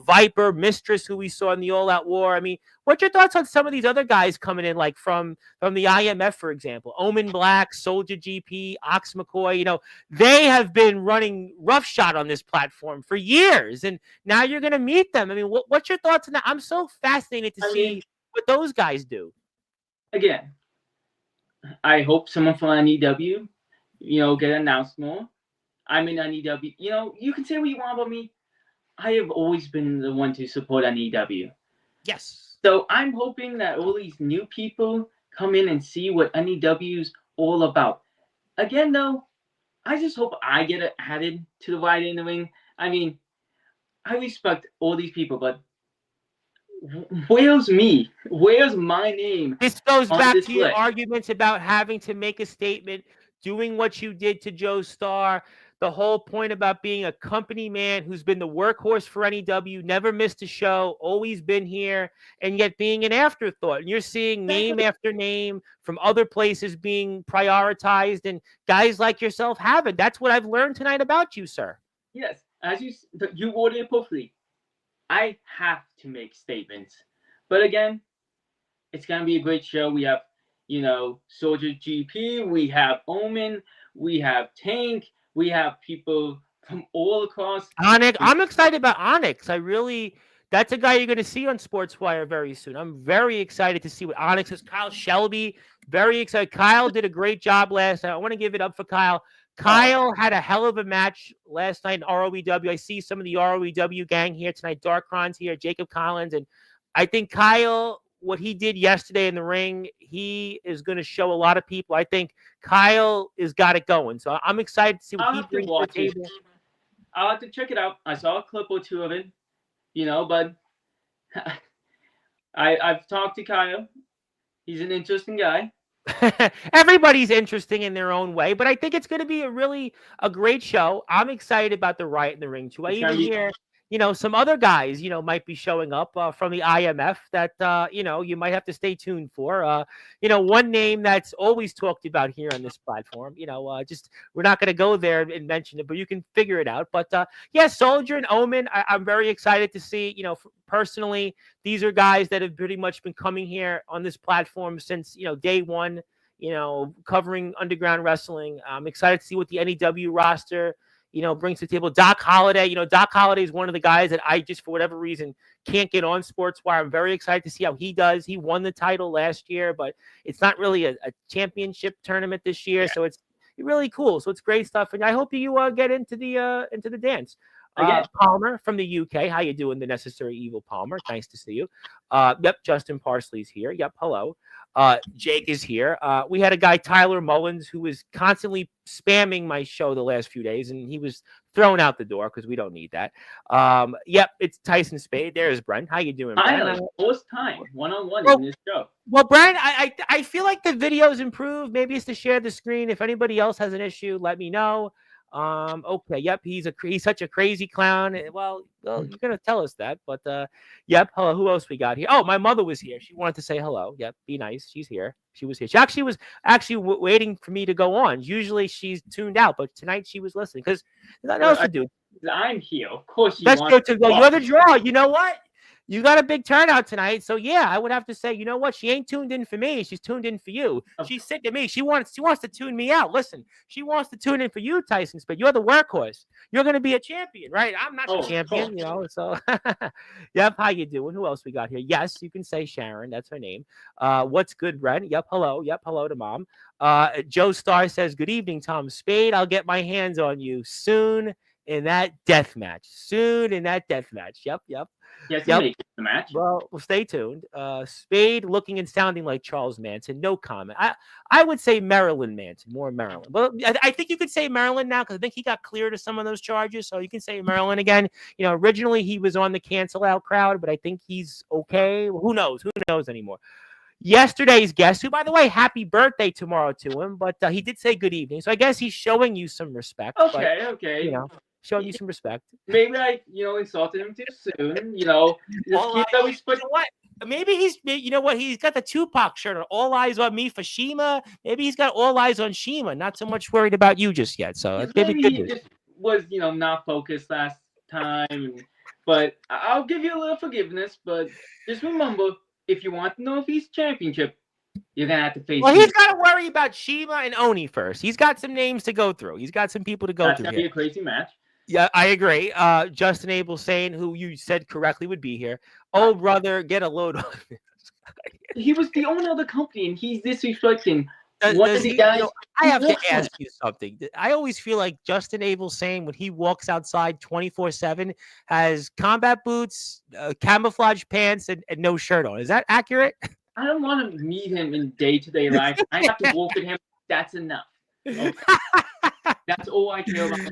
Viper, Mistress, who we saw in the All Out War. I mean, what's your thoughts on some of these other guys coming in, like from the IMF, for example? Omen Black, Soldier GP, Ox McCoy. They have been running roughshod on this platform for years, and now you're going to meet them. I mean, what's your thoughts on that? I'm so fascinated to see what those guys do. Again, I hope someone from NEW, get announced more. I'm in NEW. You can say what you want about me. I have always been the one to support NEW. Yes. So I'm hoping that all these new people come in and see what NEW's all about. Again, though, I just hope I get added to the Riot in the Ring. I mean, I respect all these people, but where's me? Where's my name? This goes back to your arguments about having to make a statement, doing what you did to Joe Starr. The whole point about being a company man who's been the workhorse for NEW, never missed a show, always been here, and yet being an afterthought. And you're seeing name after name from other places being prioritized, and guys like yourself haven't. That's what I've learned tonight about you, sir. Yes, as you worded it perfectly. I have to make statements. But again, it's going to be a great show. We have, Soldier GP, we have Omen, we have Tank, we have people from all across. Onyx. I'm excited about Onyx. That's a guy you're going to see on Sportswire very soon. I'm very excited to see what Onyx is. Kyle Shelby, very excited. Kyle did a great job last night. I want to give it up for Kyle. Kyle had a hell of a match last night in ROEW. I see some of the ROEW gang here tonight. Darkron's here, Jacob Collins, and I think Kyle what he did yesterday in the ring, he is going to show a lot of people. I think Kyle has got it going. So I'm excited to see what I'll he have to brings to the watch it. table. I'll have to check it out. I saw a clip or two of it, but I've talked to Kyle. He's an interesting guy. Everybody's interesting in their own way, but I think it's going to be a great show. I'm excited about the Riot in the Ring too. I It's gonna even be hear, some other guys, might be showing up from the IMF that you might have to stay tuned for. One name that's always talked about here on this platform. Just we're not going to go there and mention it, but you can figure it out. But yeah, Soldier and Omen, I'm very excited to see. Personally, these are guys that have pretty much been coming here on this platform since day one. Covering underground wrestling. I'm excited to see what the NEW roster, brings to the table. Doc Holliday, Doc Holliday is one of the guys that I just, for whatever reason, can't get on Sportswire. I'm very excited to see how he does. He won the title last year, but it's not really a championship tournament this year, so it's really cool. So it's great stuff, and I hope you get into the dance. Palmer from the UK. How you doing, the Necessary Evil Palmer? Nice to see you. Yep, Justin Parsley's here. Yep, hello. Jake is here. We had a guy, Tyler Mullins, who was constantly spamming my show the last few days, and he was thrown out the door because we don't need that. Yep, it's Tyson Spade. There's Brent. How you doing, Brent? Finally, first time one-on-one in this show. Well, Brent, I feel like the video's improved. Maybe it's to share the screen. If anybody else has an issue, let me know. Okay, yep, he's such a crazy clown. Well, you're gonna tell us that, but yep. Hello, who else we got here? Oh, my mother was here. She wanted to say hello. Yep, be nice. She's here. She was here. She actually was waiting for me to go on. Usually she's tuned out, but tonight she was listening because there's nothing else to do. I'm here, of course. Let's go to you're the draw. You know what? You got a big turnout tonight, so yeah, I would have to say, you know what? She ain't tuned in for me. She's tuned in for you. She's sick of me. She wants to tune me out. Listen, she wants to tune in for you, Tyson Spade. You're the workhorse. You're going to be a champion, right? I'm not the champion, So, yep. How you doing? Who else we got here? Yes, you can say Sharon. That's her name. What's good, Brent? Yep. Hello. Yep. Hello to Mom. Joe Starr says, "Good evening, Tom Spade. I'll get my hands on you soon in that death match. Soon in that death match. Yep. Yep." Yes, yep. Make the match. Well, stay tuned. Spade looking and sounding like Charles Manson. No comment. I would say Marilyn Manson, more Marilyn. But I think you could say Marilyn now because I think he got cleared of some of those charges. So you can say Marilyn again. Originally he was on the cancel out crowd, but I think he's okay. Well, who knows? Who knows anymore? Yesterday's guest, who, by the way, happy birthday tomorrow to him, but he did say good evening. So I guess he's showing you some respect. Okay, okay. Showing you some respect. Maybe I, insulted him too soon. What? Maybe he's, he's got the Tupac shirt on. All eyes on me for Shima. Maybe he's got all eyes on Shima. Not so much worried about you just yet. So maybe he just was, not focused last time. But I'll give you a little forgiveness. But just remember, if you want to know if he's championship, you're gonna have to face. Well, he's got to worry about Shima and Oni first. He's got some names to go through. He's got some people to go through. That's gonna be a crazy match. Yeah, I agree. Justin Abel saying, who you said correctly would be here. Oh, brother, get a load on this. He was the owner of the company, and he's disrespecting one of the guys. I have to ask you something. I always feel like Justin Abel saying when he walks outside 24/7 has combat boots, camouflage pants, and no shirt on. Is that accurate? I don't want to meet him in day-to-day life. I have to walk with him. That's enough. Okay? That's all I care about.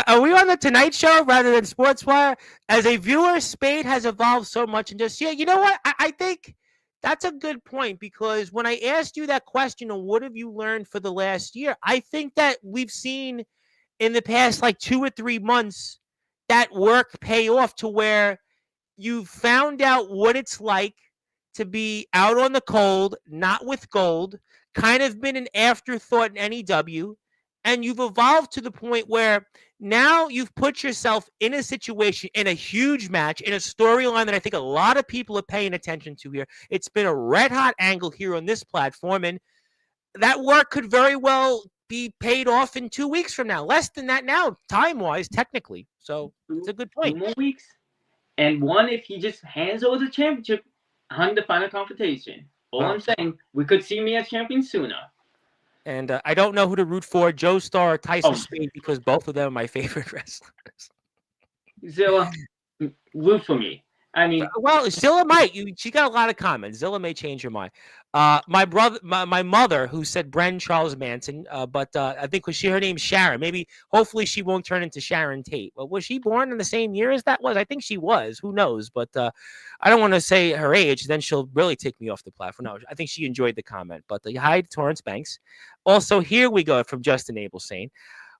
Are we on the Tonight Show rather than Sportswire? As a viewer, Spade has evolved so much. And just, you know what? I think that's a good point because when I asked you that question of what have you learned for the last year, I think that we've seen in the past 2 or 3 months that work pay off to where you found out what it's like to be out on the cold, not with gold, kind of been an afterthought in NEW. And you've evolved to the point where now you've put yourself in a situation, in a huge match, in a storyline that I think a lot of people are paying attention to here. It's been a red-hot angle here on this platform, and that work could very well be paid off in 2 weeks from now. Less than that now, time-wise, technically. So it's a good point. 2 more weeks. And one, if he just hands over the championship on the final confrontation. All I'm saying, we could see me as champion sooner. And I don't know who to root for, Joe Starr or Tyson Spade, because both of them are my favorite wrestlers. Zilla, root for me. I mean, Well, Zilla might. She got a lot of comments. Zilla may change her mind. My mother, who said Bren Charles Manson, but I think her name's Sharon. Maybe, hopefully, she won't turn into Sharon Tate. But was she born in the same year as that was? I think she was. Who knows? But I don't want to say her age. Then she'll really take me off the platform. No, I think she enjoyed the comment. But hi, Torrance Banks. Also, here we go from Justin Abel saying,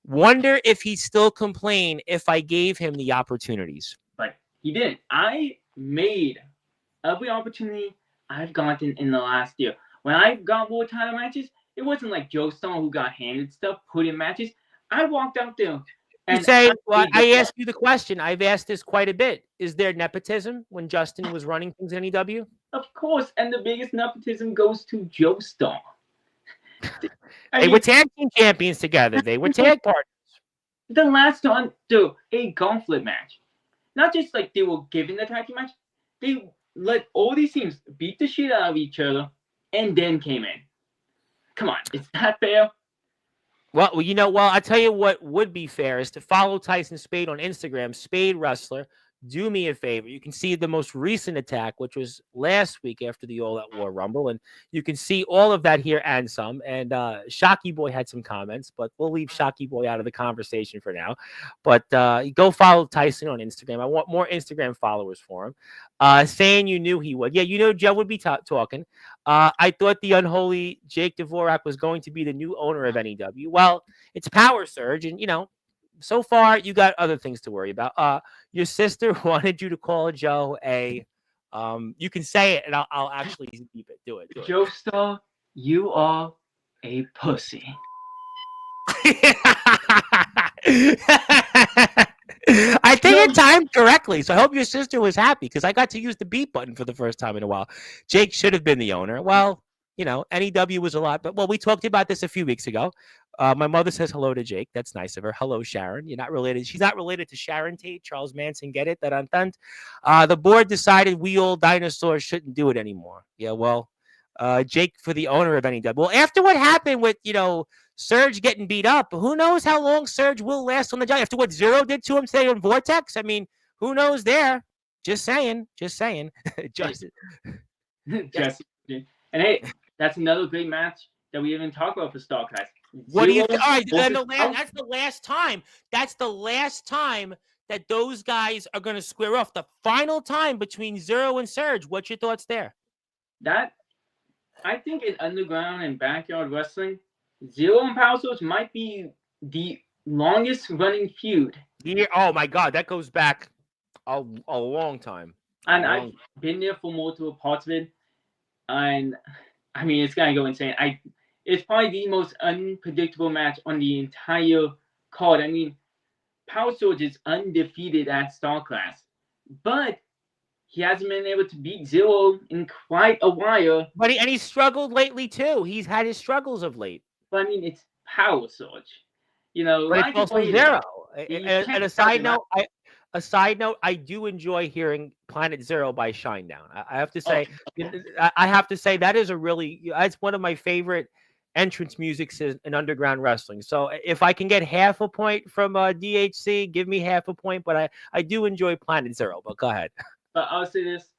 "Wonder if he'd still complain if I gave him the opportunities." but he didn't. I made every opportunity I've gotten in the last year. When I got world title matches, it wasn't like Joe Stone who got handed stuff, put in matches. I walked out there You and say, I well, made the I stuff. asked you the question. I've asked this quite a bit. Is there nepotism when Justin was running things in AEW? Of course, and the biggest nepotism goes to Joe Stone. I They were mean, tag team champions together. They were tag partners. the last time, dude, a gauntlet match. Not just like they were given the tag team match, they let all these teams beat the shit out of each other and then came in. Come on, is that fair? Well, I tell you what would be fair is to follow Tyson Spade on Instagram, Spade Wrestler. Do me a favor. You can see the most recent attack, which was last week after the All Out War Rumble, and you can see all of that here and some. And Shocky Boy had some comments, but we'll leave Shocky Boy out of the conversation for now. But go follow Tyson on Instagram. I want more Instagram followers for him. Saying you knew he would. Yeah, Joe would be talking. I thought the unholy Jake Dvorak was going to be the new owner of NEW. Well, it's Power Surge, and so far you got other things to worry about. Your sister wanted you to call Joe a. You can say it, and I'll actually keep it. Do it. Joe Star, you are a pussy. I think it timed correctly, so I hope your sister was happy because I got to use the beep button for the first time in a while. Jake should have been the owner. Well, NEW was a lot, but we talked about this a few weeks ago. My mother says hello to Jake. That's nice of her. Hello, Sharon. You're not related. She's not related to Sharon Tate, Charles Manson. Get it? The board decided we old dinosaurs shouldn't do it anymore. Yeah, well, Jake for the owner of NEW. Well, after what happened with Surge getting beat up, who knows how long Surge will last on the job? After what Zero did to him today on Vortex, I mean, who knows there? Just saying. Justin. Jesse. And hey, that's another great match that we didn't talk about for StarClass. What do you think? All right, that's the last time. That's the last time that those guys are going to square off. The final time between Zero and Surge. What's your thoughts there? That, I think in underground and backyard wrestling, Zero and Power Surge might be the longest running feud. Yeah, oh my God, that goes back a long time. And I've been there for multiple parts of it. And I mean, it's gonna go insane. It's probably the most unpredictable match on the entire card. I mean, Power Surge is undefeated at StarClass, but he hasn't been able to beat Zero in quite a while. But he struggled lately too. He's had his struggles of late. But I mean, it's Power Surge. But it's also Zero. And a side note, I do enjoy hearing Planet Zero by Shinedown. I have to say, that is it's one of my favorite entrance musics in underground wrestling. So if I can get half a point from DHC, give me half a point. But I do enjoy Planet Zero. But go ahead. But I'll say this: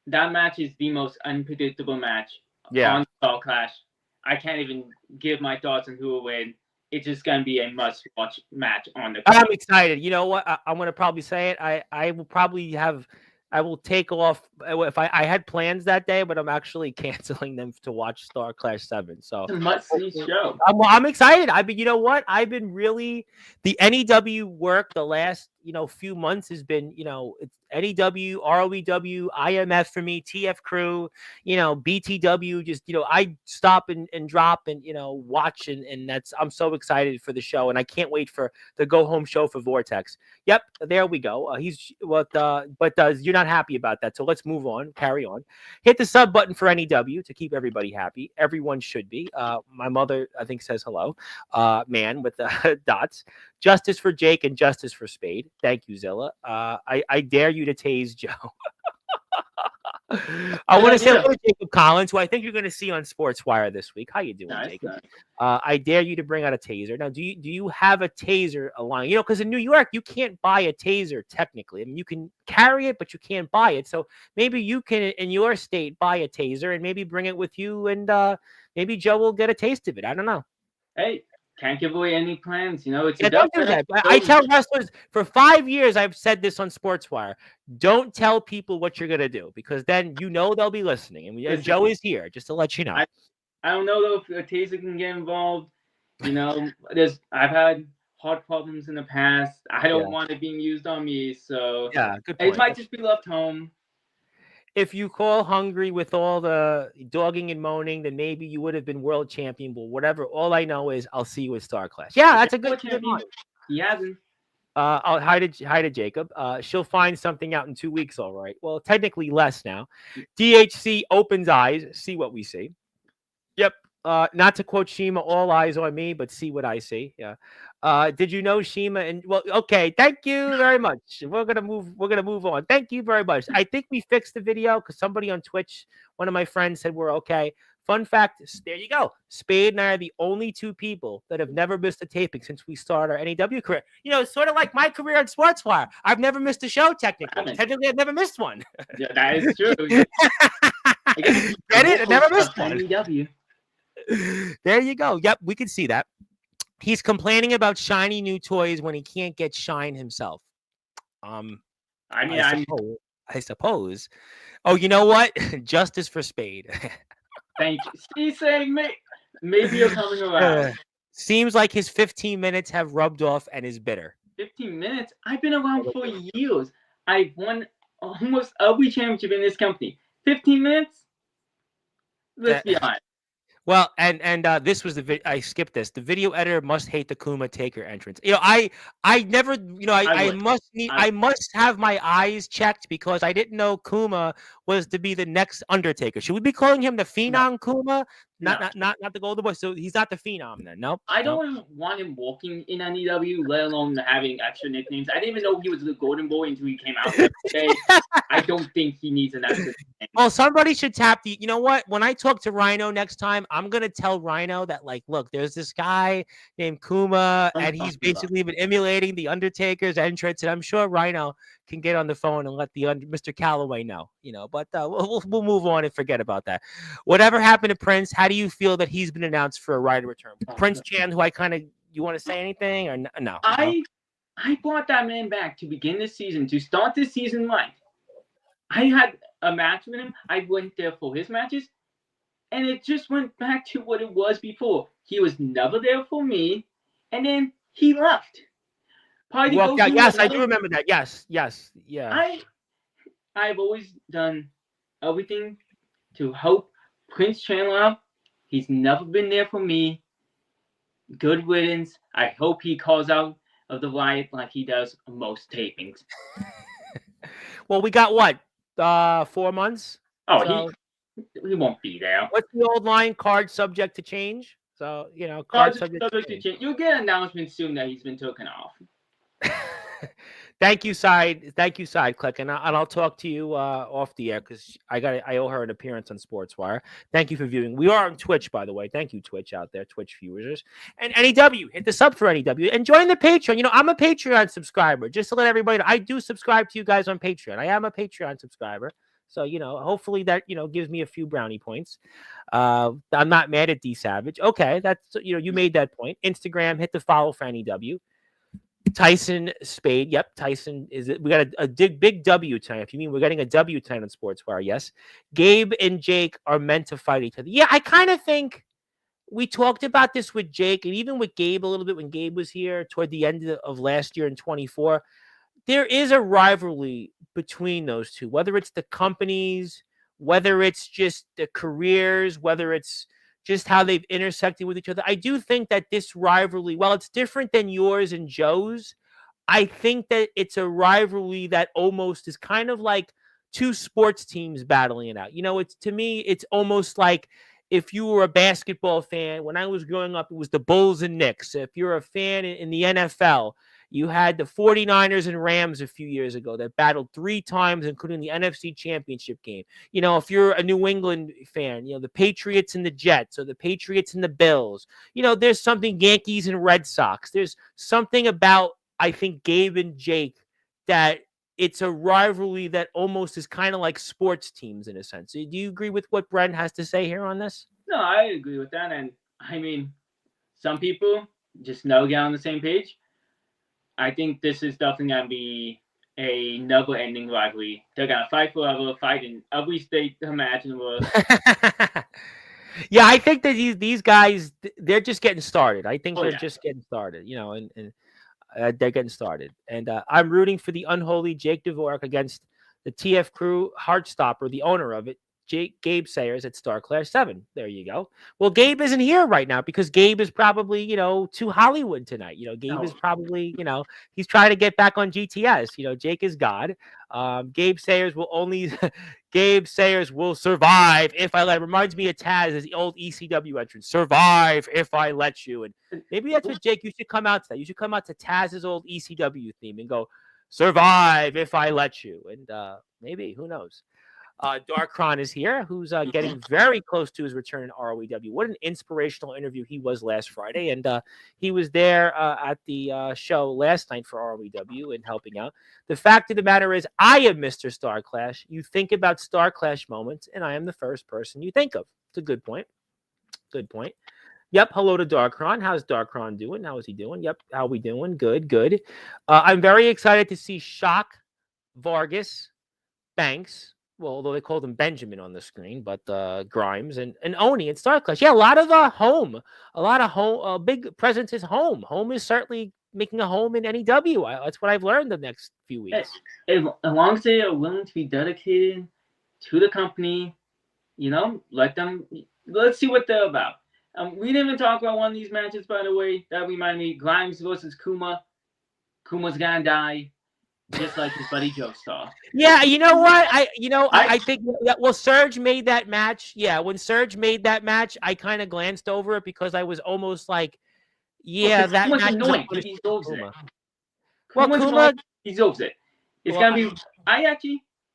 that match is the most unpredictable match on StarClash. I can't even give my thoughts on who will win. It's just going to be a must-watch match on the card. I'm excited. You know what? I'm going to probably say it. I will probably I will take off if I had plans that day, but I'm actually canceling them to watch StarClash 7. So it's a must-see show. I'm excited. You know what? I've been really the NEW work the last few months has been it's NEW, ROEW, IMF for me, TF Crew, BTW. Just I stop and drop and watch and I'm so excited for the show and I can't wait for the go home show for Vortex. Yep, there we go. You're not happy about that, so let's move on. Carry on. Hit the sub button for NEW to keep everybody happy. Everyone should be. My mother I think says hello. Man with the dots. Justice for Jake and justice for Spade. Thank you, Zilla. I dare you to tase Joe. I Good want to say idea. hello to Jacob Collins, who I think you're going to see on Sportswire this week. How you doing, Nice, Jacob? nice. I dare you to bring out a taser. Now, do you have a taser along? You know, because in New York you can't buy a taser technically. I mean, you can carry it, but you can't buy it. So maybe you can, in your state, buy a taser and maybe bring it with you, and maybe Joe will get a taste of it. I don't know. Hey, can't give away any plans. You know, it's a Yeah, don't do double-edged that. I sword. tell wrestlers for 5 years, I've said this on Sportswire. Don't tell people what you're gonna do because then you know they'll be listening. And Listen, Joe is here just to let you know. I don't know though if a taser can get involved. You know, I've had heart problems in the past. I don't Yeah, want it being used on me, so yeah, good it point. might just be left home. If you call hungry with all the dogging and moaning, then maybe you would have been world champion. But whatever, all I know is I'll see you at Star Clash. Yeah, that's a good Champion, line. he hasn't. Hi to Jacob. She'll find something out in 2 weeks, all right. Well, technically less now. DHC opens eyes, see what we see. Yep. Not to quote Shima, all eyes on me, but see what I see. Yeah. Did you know Shima? And well, okay. Thank you very much. We're gonna move. We're gonna move on. Thank you very much. I think we fixed the video because somebody on Twitch, one of my friends, said we're okay. Fun fact: there you go. Spade and I are the only two people that have never missed a taping since we started our NEW career. You know, it's sort of like my career at Sportswire. I've never missed a show. Technically, I've never missed one. Yeah, that is true. Get it? I never missed one. NEW. There you go. Yep, we can see that. He's complaining about shiny new toys when he can't get shine himself. I mean, I suppose. Oh, you know what? Justice for Spade. Thank you. He's saying maybe you're coming around. Seems like his 15 minutes have rubbed off and is bitter. 15 minutes? I've been around for years. I've won almost every championship in this company. 15 minutes? Let's be honest. Well, and this was I skipped this. The video editor must hate the Kuma Taker entrance. You know, I never, you know, I must have my eyes checked because I didn't know Kuma was to be the next Undertaker. Should we be calling him the Phenom Kuma? Not the Golden Boy. So he's not the Phenom then. Nope. I don't want him walking in NEW, let alone having extra nicknames. I didn't even know he was the Golden Boy until he came out today. I don't think he needs an extra nickname. Well, somebody should tap the. You know what? When I talk to Rhino next time, I'm gonna tell Rhino that, like, look, there's this guy named Kuma, and he's basically been emulating the Undertaker's entrance, and I'm sure Rhino can get on the phone and let the Mr. Calloway know. You know, but we'll move on and forget about that. Whatever happened to Prince? How do you feel that he's been announced for a rider return? Prince Chan, who you want to say anything or no? I brought that man back to begin this season, to start this season right. I had a match with him. I went there for his matches, and it just went back to what it was before. He was never there for me, and then he left. Yes, I do remember that. Yes, yeah. I've always done everything to help Prince Chandler out. He's never been there for me. Good riddance. I hope he calls out of the riot like he does most tapings. Well, we got what? 4 months? Oh, so, he won't be there. What's the old line? Card subject to change. So, you know, card subject to change. You'll get an announcement soon that he's been taken off. Thank you, Side Click, and I'll talk to you off the air because I owe her an appearance on Sportswire. Thank you for viewing. We are on Twitch, by the way. Thank you, Twitch out there, Twitch viewers, and NEW. Hit the sub for NEW and join the Patreon. You know, I'm a Patreon subscriber. Just to let everybody know, I do subscribe to you guys on Patreon. I am a Patreon subscriber, so you know, hopefully that gives me a few brownie points. I'm not mad at D Savage. Okay, that's you made that point. Instagram, hit the follow for NEW. Tyson Spade. Yep, Tyson is it. We got a big W tonight. If you mean we're getting a W tonight on Sportswire, yes. Gabe and Jake are meant to fight each other. Yeah, I kind of think we talked about this with Jake and even with Gabe a little bit when Gabe was here toward the end of last year in 24. There is a rivalry between those two, whether it's the companies, whether it's just the careers, whether it's just how they've intersected with each other. I do think that this rivalry, while it's different than yours and Joe's, I think that it's a rivalry that almost is kind of like two sports teams battling it out. You know, to me, it's almost like if you were a basketball fan, when I was growing up, it was the Bulls and Knicks. If you're a fan in the NFL, You had the 49ers and Rams a few years ago that battled 3 times, including the NFC Championship game. If you're a New England fan, the Patriots and the Jets, or the Patriots and the Bills. There's something Yankees and Red Sox. There's something about, I think, Gabe and Jake that it's a rivalry that almost is kind of like sports teams in a sense. Do you agree with what Brent has to say here on this? No, I agree with that. And I mean, some people just know get on the same page. I think this is definitely going to be a never-ending rivalry. They're going to fight forever, fight in every state imaginable. Yeah, I think that these guys, they're just getting started. I think they're just getting started, and they're getting started. And I'm rooting for the unholy Jake Dvorak against the TF Crew Heartstopper, the owner of it, Gabe Sayers at Star Clash 7. There you go. Well, Gabe isn't here right now because Gabe is probably, to Hollywood tonight. Gabe is probably, he's trying to get back on GTS. Jake is God. Gabe Sayers will survive if I let. Reminds me of Taz as the old ECW entrance. Survive if I let you. And maybe that's what Jake, you should come out to that. You should come out to Taz's old ECW theme and go, survive if I let you. And maybe, who knows? Darkron is here, who's getting very close to his return in ROEW. What an inspirational interview he was last Friday. And he was there at the show last night for ROEW and helping out. The fact of the matter is, I am Mr. Star Clash. You think about Star Clash moments, and I am the first person you think of. It's a good point. Good point. Yep. Hello to Darkron. How's Darkron doing? How is he doing? Yep. How we doing? Good, good. I'm very excited to see Shock, Vargas, Banks. Well, although they called him Benjamin on the screen, but Grimes and Oni and Star Clash. Yeah, a lot of home. A lot of home. Big presence is home. Home is certainly making a home in NEW. That's what I've learned the next few weeks. As long as they are willing to be dedicated to the company, let's see what they're about. We didn't even talk about one of these matches, by the way. That reminded me, Grimes versus Kuma. Kuma's gonna die. Just like his buddy Joe Star. Yeah, you know what? I think that Serge made that match. Yeah, when Serge made that match, I kind of glanced over it because I was almost like, that Kuma's match annoying, but he deserves it. Well, Kuma he deserves it. It's gonna be.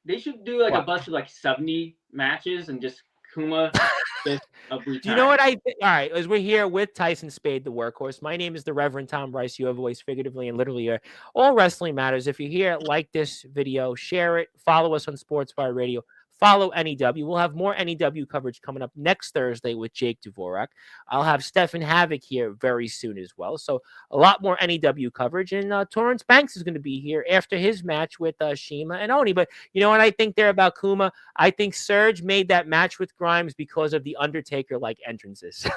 They should do a bunch of 70 matches and just Kuma. Do you know what I think? All right, as we're here with Tyson Spade, the workhorse, my name is the Reverend Tom Bryce. You have voice figuratively and literally all wrestling matters. If you're here, like this video, share it, follow us on Sportswire Radio, follow NEW. We'll have more NEW coverage coming up next Thursday with Jake Dvorak. I'll have Stefan Havoc here very soon as well. So a lot more NEW coverage. And Torrance Banks is going to be here after his match with Shima and Oni. But you know what I think there about Kuma? I think Serge made that match with Grimes because of the Undertaker-like entrances.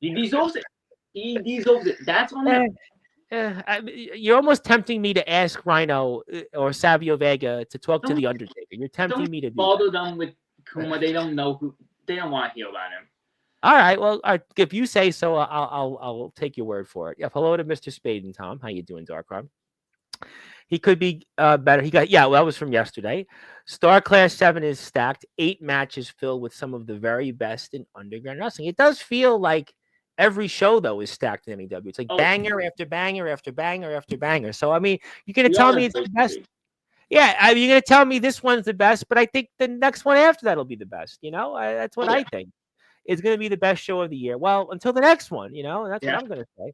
He deserves it. He deserves it. That's on him. You're almost tempting me to ask Rhino or Savio Vega to talk to the Undertaker. You're tempting me to bother them with Kuma. They don't know who. They don't want to hear about him. All right. Well, if you say so, I'll take your word for it. Yeah. Hello to Mr. Spade and Tom. How you doing, Darkron? He could be better. Well, that was from yesterday. Star Clash 7 is stacked. 8 matches filled with some of the very best in underground wrestling. It does feel like every show, though, is stacked in NEW. It's like banger after banger after banger after banger. So, I mean, you're going to tell me it's the best. Yeah, you're going to tell me this one's the best, but I think the next one after that will be the best. That's what I think. It's going to be the best show of the year. Well, until the next one, and that's what I'm going to say.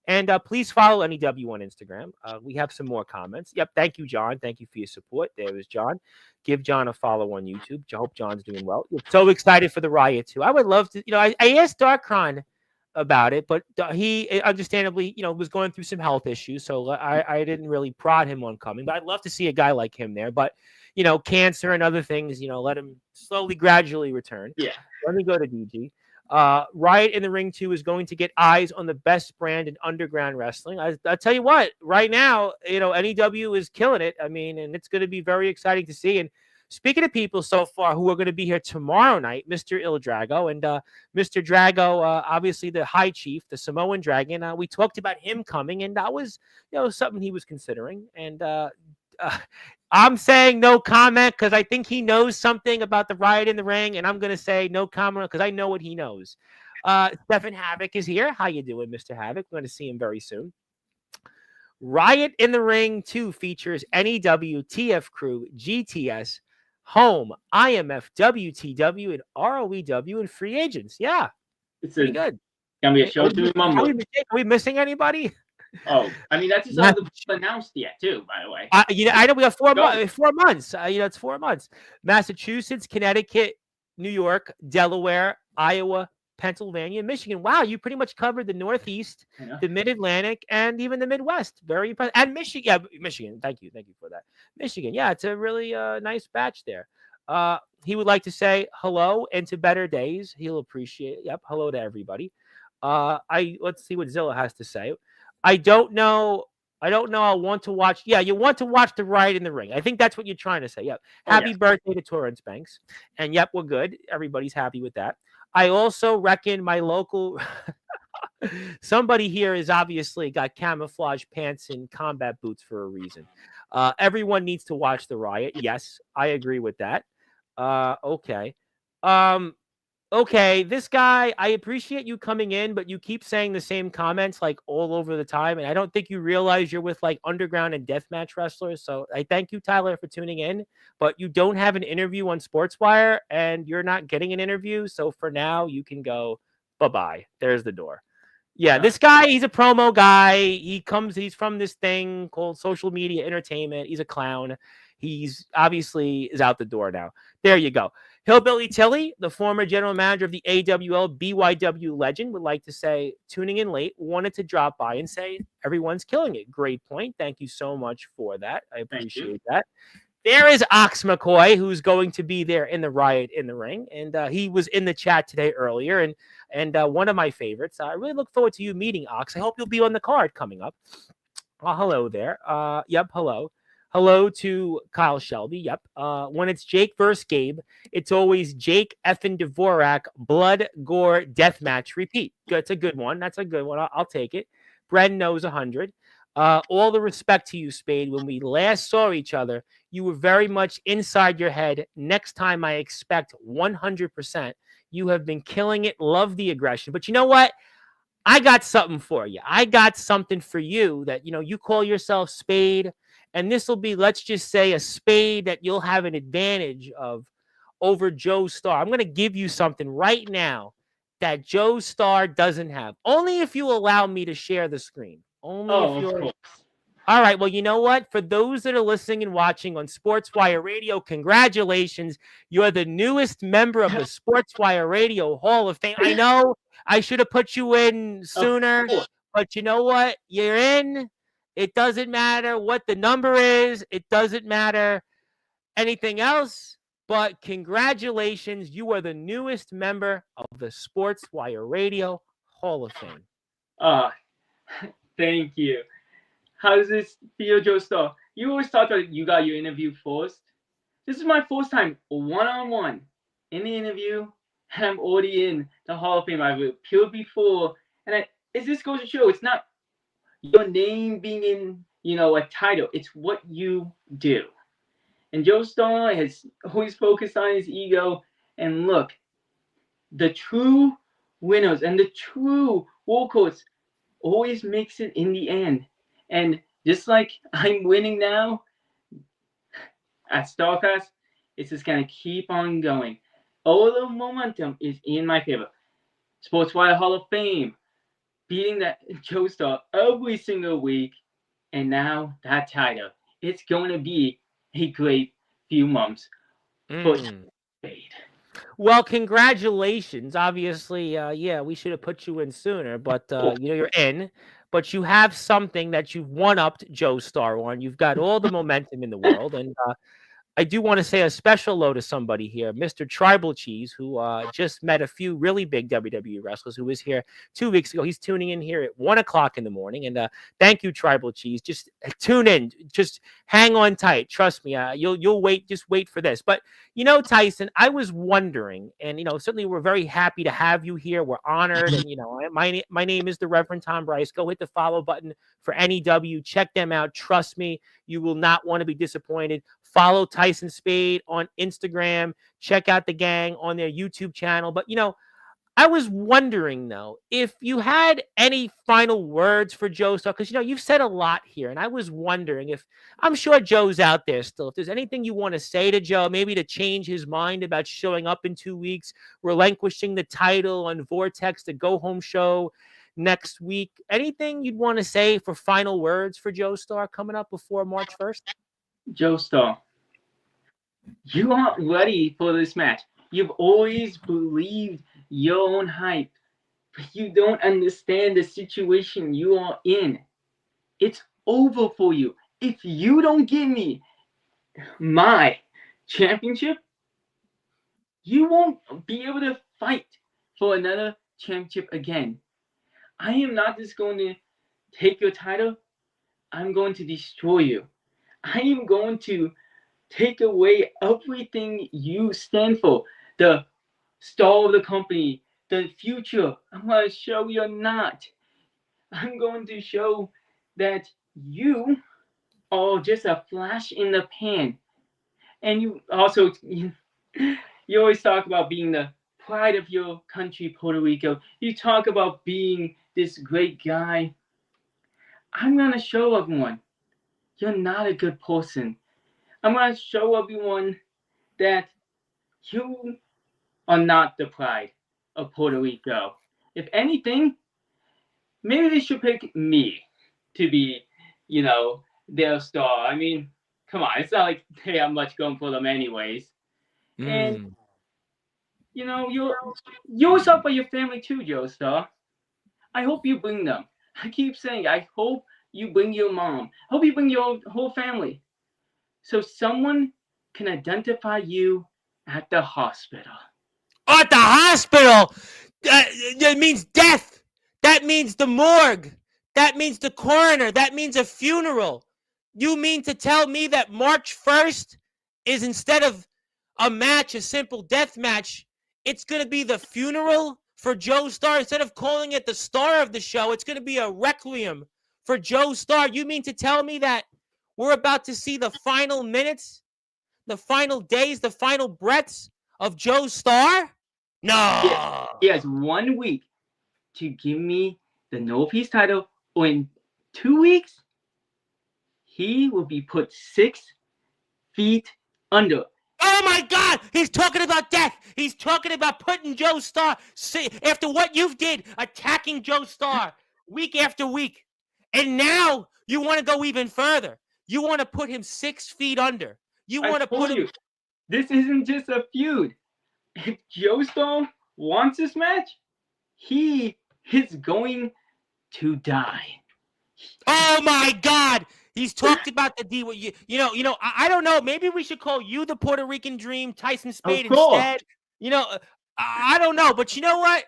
And please follow NEW on Instagram. We have some more comments. Yep, thank you, John. Thank you for your support. There is John. Give John a follow on YouTube. I hope John's doing well. We're so excited for the Riot, too. I would love to, I asked Darkron about it, but he understandably, was going through some health issues, so I didn't really prod him on coming. But I'd love to see a guy like him there. But cancer and other things, let him slowly, gradually return. Yeah. Let me go to DG. Riot in the Ring 2 is going to get eyes on the best brand in underground wrestling. I'll tell you what, right now, NEW is killing it. I mean, and it's going to be very exciting to see. And speaking of people so far who are going to be here tomorrow night, Mr. Il Drago. And Mr. Drago, obviously the High Chief, the Samoan Dragon, we talked about him coming, and that was, something he was considering. And I'm saying no comment because I think he knows something about the Riot in the Ring, and I'm going to say no comment because I know what he knows. Stefan Havoc is here. How you doing, Mr. Havoc? We're going to see him very soon. Riot in the Ring 2 features NEW, TF Crew, GTS, Home, IMF, WTW, and ROEW and free agents. Yeah, It's pretty good. gonna be a Are show to remember. we missing anybody? Oh, I mean that's just all the announced yet too. By the way, I know we have 4 Go. months. 4 months. It's 4 months. Massachusetts, Connecticut, New York, Delaware, Iowa, Pennsylvania, and Michigan. Wow, you pretty much covered the Northeast, the Mid-Atlantic, and even the Midwest. Very impressive. And Michigan. Yeah, Michigan. Thank you for that. Michigan. Yeah, it's a really nice batch there. He would like to say hello and to better days. He'll appreciate it. Yep. Hello to everybody. Let's see what Zilla has to say. I don't know. I want to watch. Yeah, you want to watch the Riot in the Ring. I think that's what you're trying to say. Yep. Happy birthday to Torrance Banks. And yep, we're good. Everybody's happy with that. I also reckon my local somebody here is obviously got camouflage pants and combat boots for a reason. Everyone needs to watch the Riot. Yes, I agree with that. Okay. Okay, this guy, I appreciate you coming in, but you keep saying the same comments like all over the time. And I don't think you realize you're with like underground and deathmatch wrestlers. So I thank you, Tyler, for tuning in. But you don't have an interview on Sportswire and you're not getting an interview. So for now, you can go bye-bye. There's the door. Yeah, this guy, he's a promo guy. He's from this thing called social media entertainment. He's a clown. He's obviously is out the door now. There you go. Hillbilly Tilly, the former general manager of the AWL BYW Legend, would like to say, tuning in late, wanted to drop by and say, everyone's killing it. Great point. Thank you so much for that. I appreciate that. There is Ox McCoy, who's going to be there in the Riot in the Ring. And he was in the chat today earlier. And one of my favorites. I really look forward to you meeting Ox. I hope you'll be on the card coming up. Hello there. Yep, hello. Hello to Kyle Shelby. Yep. When it's Jake versus Gabe, it's always Jake effing Dvorak, blood, gore, deathmatch, repeat. That's a good one. That's a good one. I'll take it. Bren knows 100. All the respect to you, Spade. When we last saw each other, you were very much inside your head. Next time, I expect 100%. You have been killing it. Love the aggression. But you know what? I got something for you. I got something for you that, you call yourself Spade. And this will be, let's just say, a Spade that you'll have an advantage of over Joe Starr. I'm going to give you something right now that Joe Starr doesn't have. Only if you allow me to share the screen. Only if you're... Of course. All right. Well, you know what? For those that are listening and watching on Sportswire Radio, congratulations. You're the newest member of the Sportswire Radio Hall of Fame. I know I should have put you in sooner, but you know what? You're in. It doesn't matter what the number is. It doesn't matter anything else. But congratulations. You are the newest member of the Sportswire Radio Hall of Fame. Thank you. How does this feel, Joe Starr? You always talk about you got your interview first. This is my first time one-on-one in the interview, and I'm already in the Hall of Fame. I've appeared before, and this goes to show it's not your name being in, a title. It's what you do. And Joe Starr has always focused on his ego. And look, the true winners and the true workhorse always makes it in the end. And just like I'm winning now at StarCast, it's just going to keep on going. All the momentum is in my favor. Sportswire Hall of Fame, beating that Joe Starr every single week, and now that title. It's going to be a great few months for Spade. Well, congratulations. Obviously, we should have put you in sooner, but you're in. But you have something that you've one-upped Joe Starr on. You've got all the momentum in the world, and I do want to say a special hello to somebody here, Mr. Tribal Cheese, who just met a few really big WWE wrestlers who was here 2 weeks ago. He's tuning in here at 1 o'clock in the morning. And thank you, Tribal Cheese. Just tune in. Just hang on tight. Trust me. You'll wait. Just wait for this. But, Tyson, I was wondering, and, certainly we're very happy to have you here. We're honored. And, my name is the Reverend Tom Bryce. Go hit the follow button for NEW. Check them out. Trust me. You will not want to be disappointed. Follow Tyson Spade on Instagram. Check out the gang on their YouTube channel. But, I was wondering though if you had any final words for Joe Star, because you've said a lot here, and I was wondering if I'm sure Joe's out there still. If there's anything you want to say to Joe, maybe to change his mind about showing up in 2 weeks, relinquishing the title on Vortex, the go home show next week. Anything you'd want to say for final words for Joe Star coming up before March 1st? Joe Star, you aren't ready for this match. You've always believed your own hype, but you don't understand the situation you are in. It's over for you. If you don't give me my championship, you won't be able to fight for another championship again. I am not just going to take your title, I'm going to destroy you. I am going to take away everything you stand for. The star of the company, the future. I'm going to show you're not. I'm going to show that you are just a flash in the pan. And you also, you always talk about being the pride of your country, Puerto Rico. You talk about being this great guy. I'm going to show everyone you're not a good person. I'm going to show everyone that you are not the pride of Puerto Rico. If anything, maybe they should pick me to be, their star. I mean, come on, it's not like they have much going for them anyways. And you always talk about your family too, Joe Star. I hope you bring them. I keep saying, I hope you bring your mom. I hope you bring your whole family, so someone can identify you at the hospital. At the hospital? That means death. That means the morgue. That means the coroner. That means a funeral. You mean to tell me that March 1st is, instead of a match, a simple death match, it's going to be the funeral for Joe Star? Instead of calling it the star of the show, it's going to be a requiem for Joe Star. You mean to tell me that we're about to see the final minutes, the final days, the final breaths of Joe Star? No. He has 1 week to give me the no peace title, or in 2 weeks, he will be put 6 feet under. Oh my God! He's talking about death. He's talking about putting Joe Star, after what you've did, attacking Joe Star week after week. And now you want to go even further. You want to put him 6 feet under. You want to put him... This isn't just a feud. If Joe Star wants this match, he is going to die. Oh my God! He's talked about the D. I don't know. Maybe we should call you the Puerto Rican Dream, Tyson Spade, instead. I don't know. But you know what?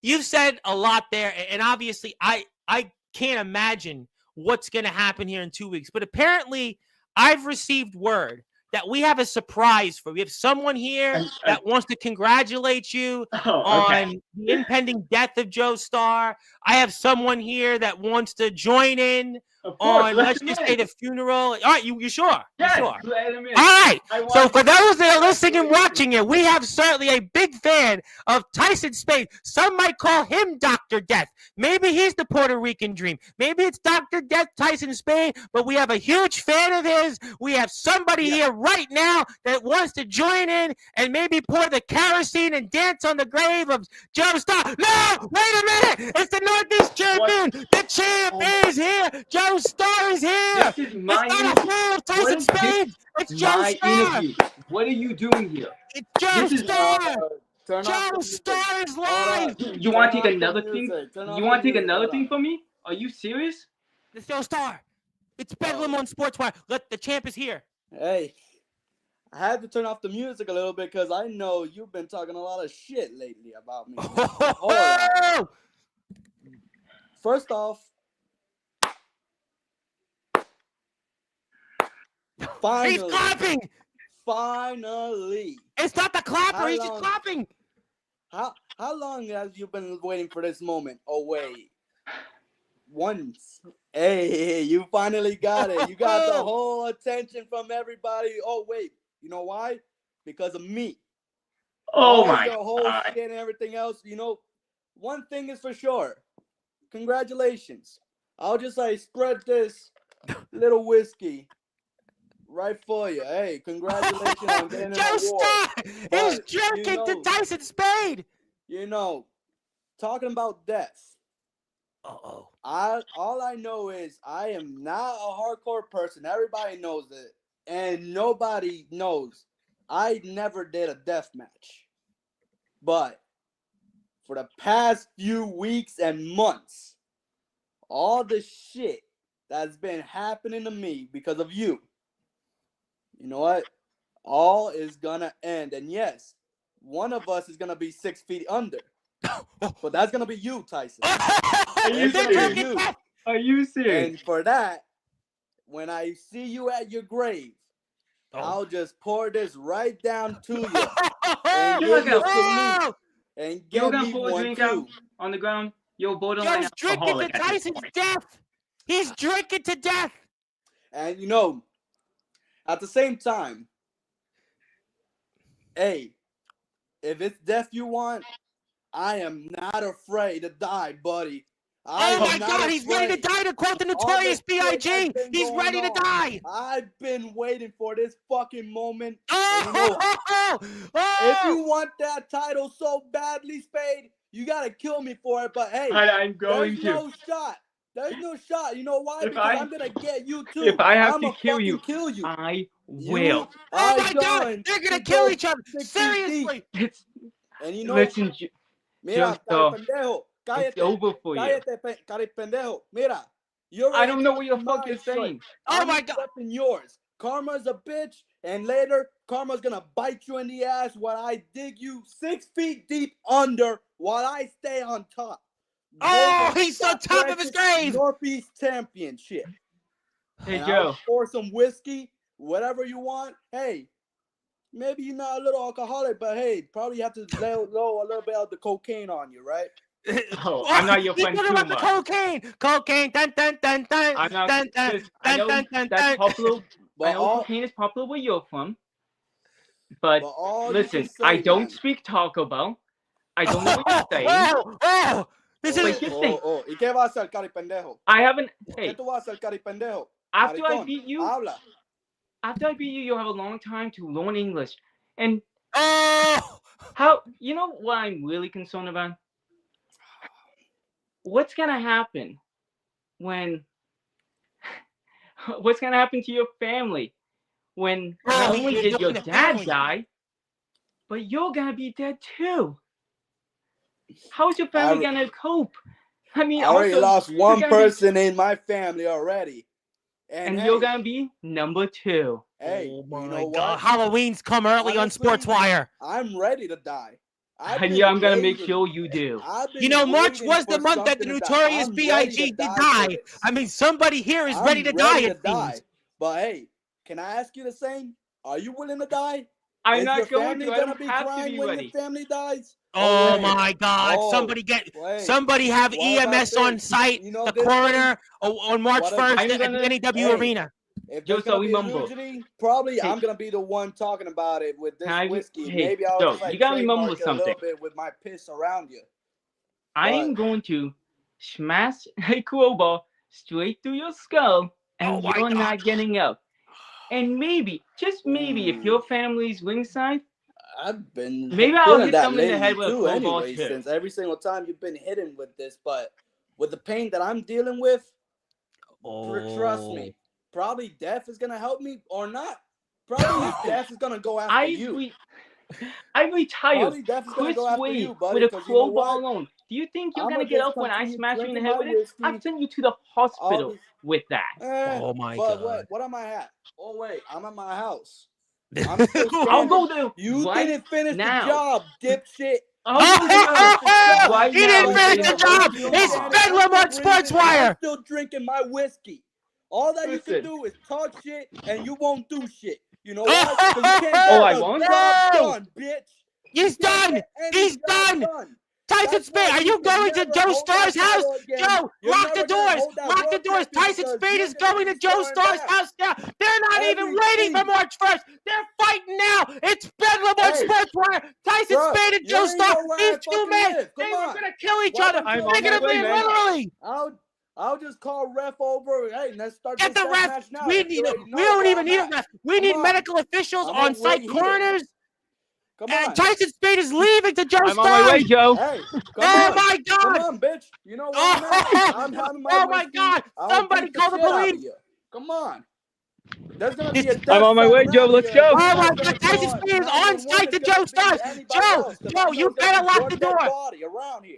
You've said a lot there, and obviously, I can't imagine what's going to happen here in 2 weeks. But apparently, I've received word that we have a surprise for you. We have someone here that wants to congratulate you on the impending death of Joe Star. I have someone here that wants to join in on, let's just say, the funeral. All right, you sure? Yes, sure. let him in. All right. So for those that are listening and watching it, we have certainly a big fan of Tyson Spade. Some might call him Dr. Death. Maybe he's the Puerto Rican Dream. Maybe it's Dr. Death, Tyson Spade, but we have a huge fan of his. We have somebody here right now that wants to join in and maybe pour the kerosene and dance on the grave of Joe Star. No, wait a minute. It's the Northeast champion. The champ is here. Joe Star is here. This is my it's not a fool, Tyson Spade. It's Joe Star. Interview. What are you doing here? It's Joe Star. Joe Star is live. You want to take another thing? You want to take another thing from me? Are you serious? It's Joe Star. It's Bedlam on Sportzwire. The champ is here. Hey, I had to turn off the music a little bit because I know you've been talking a lot of shit lately about me. Oh! First off, finally. He's clapping. Finally. It's not the clapper. He's just clapping. How long have you been waiting for this moment? Oh, wait. Once. Hey, you finally got it. You got the whole attention from everybody. Oh, wait. You know why? Because of me. Oh, my God. The whole God. shit and everything else, one thing is for sure. Congratulations. I'll just spread this little whiskey right for you. Hey, congratulations on getting an Joe award. Star is But, jerking to Tyson Spade. Talking about death. Uh-oh. All I know is I am not a hardcore person. Everybody knows it. And nobody knows. I never did a death match. But for the past few weeks and months, all the shit that's been happening to me because of you, you know what? All is gonna end. And yes, one of us is gonna be 6 feet under. But that's gonna be you, Tyson. Are you They're serious? jerking death. Are you serious? And for that, when I see you at your grave, I'll just pour this right down to you and You're give you a gonna- salute and You're give gonna me pour a one drink too. out on the ground. You're borderline Joe's drinking to alcoholic at this Tyson's point. death. He's drinking to death. And at the same time, hey, if it's death you want, I am not afraid to die, buddy. Oh my God, he's ready to die, to quote the Notorious B.I.G. He's ready to die. I've been waiting for this fucking moment. Oh! If you want that title so badly, Spade, you gotta kill me for it. But hey, I'm going there's to. no shot. There's no shot. You know why? If Because I- I'm gonna get you too. If I have I'ma to kill fucking you, kill you. I You will. Oh are my God, going they're gonna to kill go each other. 6 feet deep. Seriously. It's And listen, mira, Joe, cari pendejo, it's cállate, over for you. cállate, cari pendejo. Mira, you're I don't know what you're the fuck you're saying. Oh I'm my God. accepting yours. Karma's a bitch, and later Karma's gonna bite you in the ass while I dig you 6 feet deep under while I stay on top. Oh, Golden he's on Scott top of his Francis grave. Northeast Championship. Hey, And Joe. I'll pour some whiskey, whatever you want. Hey, maybe you're not a little alcoholic, but hey, probably have to lay low a little bit of the cocaine on you, right? Oh, I'm not your He's friend talking too about the much. cocaine, dun dun dun dun. I'm not. Dun, dun, Just, I know dun, dun, that's dun. popular. I But know all, cocaine is popular where you're from. But but all listen, you can say, I don't man, speak Taco Bell. I don't know what you're saying. This But is. just think, ¿Y qué va a hacer, cari pendejo? I haven't. ¿Qué Hey, tú vas a hacer, cari pendejo? after I Maricón, beat you, habla. you'll have a long time to learn English. And Oh! how? You know what I'm really concerned about? What's gonna happen when? What's gonna happen to your family when not Oh, only you're did your doing the dad family. die, but you're gonna be dead too? How's your family gonna cope? I mean, I already also, lost you're one gonna be- person in my family already. and hey, you're gonna be number 2. hey, Oh my you know God. what? Halloween's come early Honestly, on Sportswire. I'm ready to die. And yeah, I'm gonna make sure you do. You know, March was the month that the Notorious B.I.G. did die. I mean, somebody here is ready to die, it seems. But hey, can I ask you the same? Are you willing to die? I'm Is not your going family to. I gonna don't be have to crying be when ready. your family dies? Oh wait. my God! Oh, Somebody somebody have what about EMS on this? site. You know the this coroner on March What 1st I'm at the gonna- NW Hey. Arena. If Joe, there's so gonna be a remember- eulogy, probably Hey. I'm gonna be the one talking about it with this Can I be- whiskey. hey, Maybe I'll Joe, just you gotta remember trademark it a little something. bit with my piss around you. I'm going to smash a crowbar straight through your skull, and Oh my you're God. not getting up. And maybe, just maybe, if your family's ringside, I've been maybe I'll feeling hit that someone in the lately head with a too. crowbar Anyway, too. since every single time you've been hitting with this, but with the pain that I'm dealing with, trust me, probably death is gonna help me or not. Probably death is gonna go after you. I retired Probably death is gonna Chris go after Wade you, buddy. with a 'Cause you know crowbar what? alone. Do you think you're I'ma gonna get just up when I continue smash you in the drinking head my with it? whiskey. I'll send you to the hospital I'll- with that. Oh my but God. what am I at? Oh wait, I'm at my house. I'm still I'll standing. go there You right didn't finish now. the job, dipshit. I'll go there right He now. didn't finish the job. It's Bedlam on Sportswire. I'm still drinking my whiskey. All that you can Listen. do is talk shit, and you won't do shit. You know why? 'Cause you can't Oh, get I the won't? job done, bitch. He's You can't done. get any He's job done. Tyson That's Spade, why are you you can going to never Joe hold that Starr's house? title again. Joe, You're lock the never gonna doors. hold that Lock the world doors. Tyson championship Spade is because you're going gonna to be Joe staring Starr's back. house now. They're not even waiting for Everything. March 1st. They're fighting now. It's Bedlam on Hey, Sportswire. Tyson bruh, Spade and you Joe ain't Starr. know where These I two fucking men, live. they Come were on. going to kill each Why other. don't you I'm on my way, Figuratively and man. literally. I'll just call ref over. Hey, let's start Get this the death ref. match now. We If you already know don't where even I'm need a at. ref. We Come need on. medical officials I'm on right site, here. coroners. Come And on. Tyson Spade is leaving to Joe I'm on my way, Starr. Joe. Hey, come Oh on. my Come God. on, bitch. You know where I'm at. I'm having my Oh my whiskey. God. I'll Somebody beat the call the shit out of police. you. Come on. There's gonna This- be a I'm death on my battle way, Joe. out Let's here. go. Oh You're my not gonna God. Tyson call Spade is on 911. site to It's gonna Joe be Starr. anybody Joe, else, 'cause I know you it's gonna better be lock your the dead door. body around here.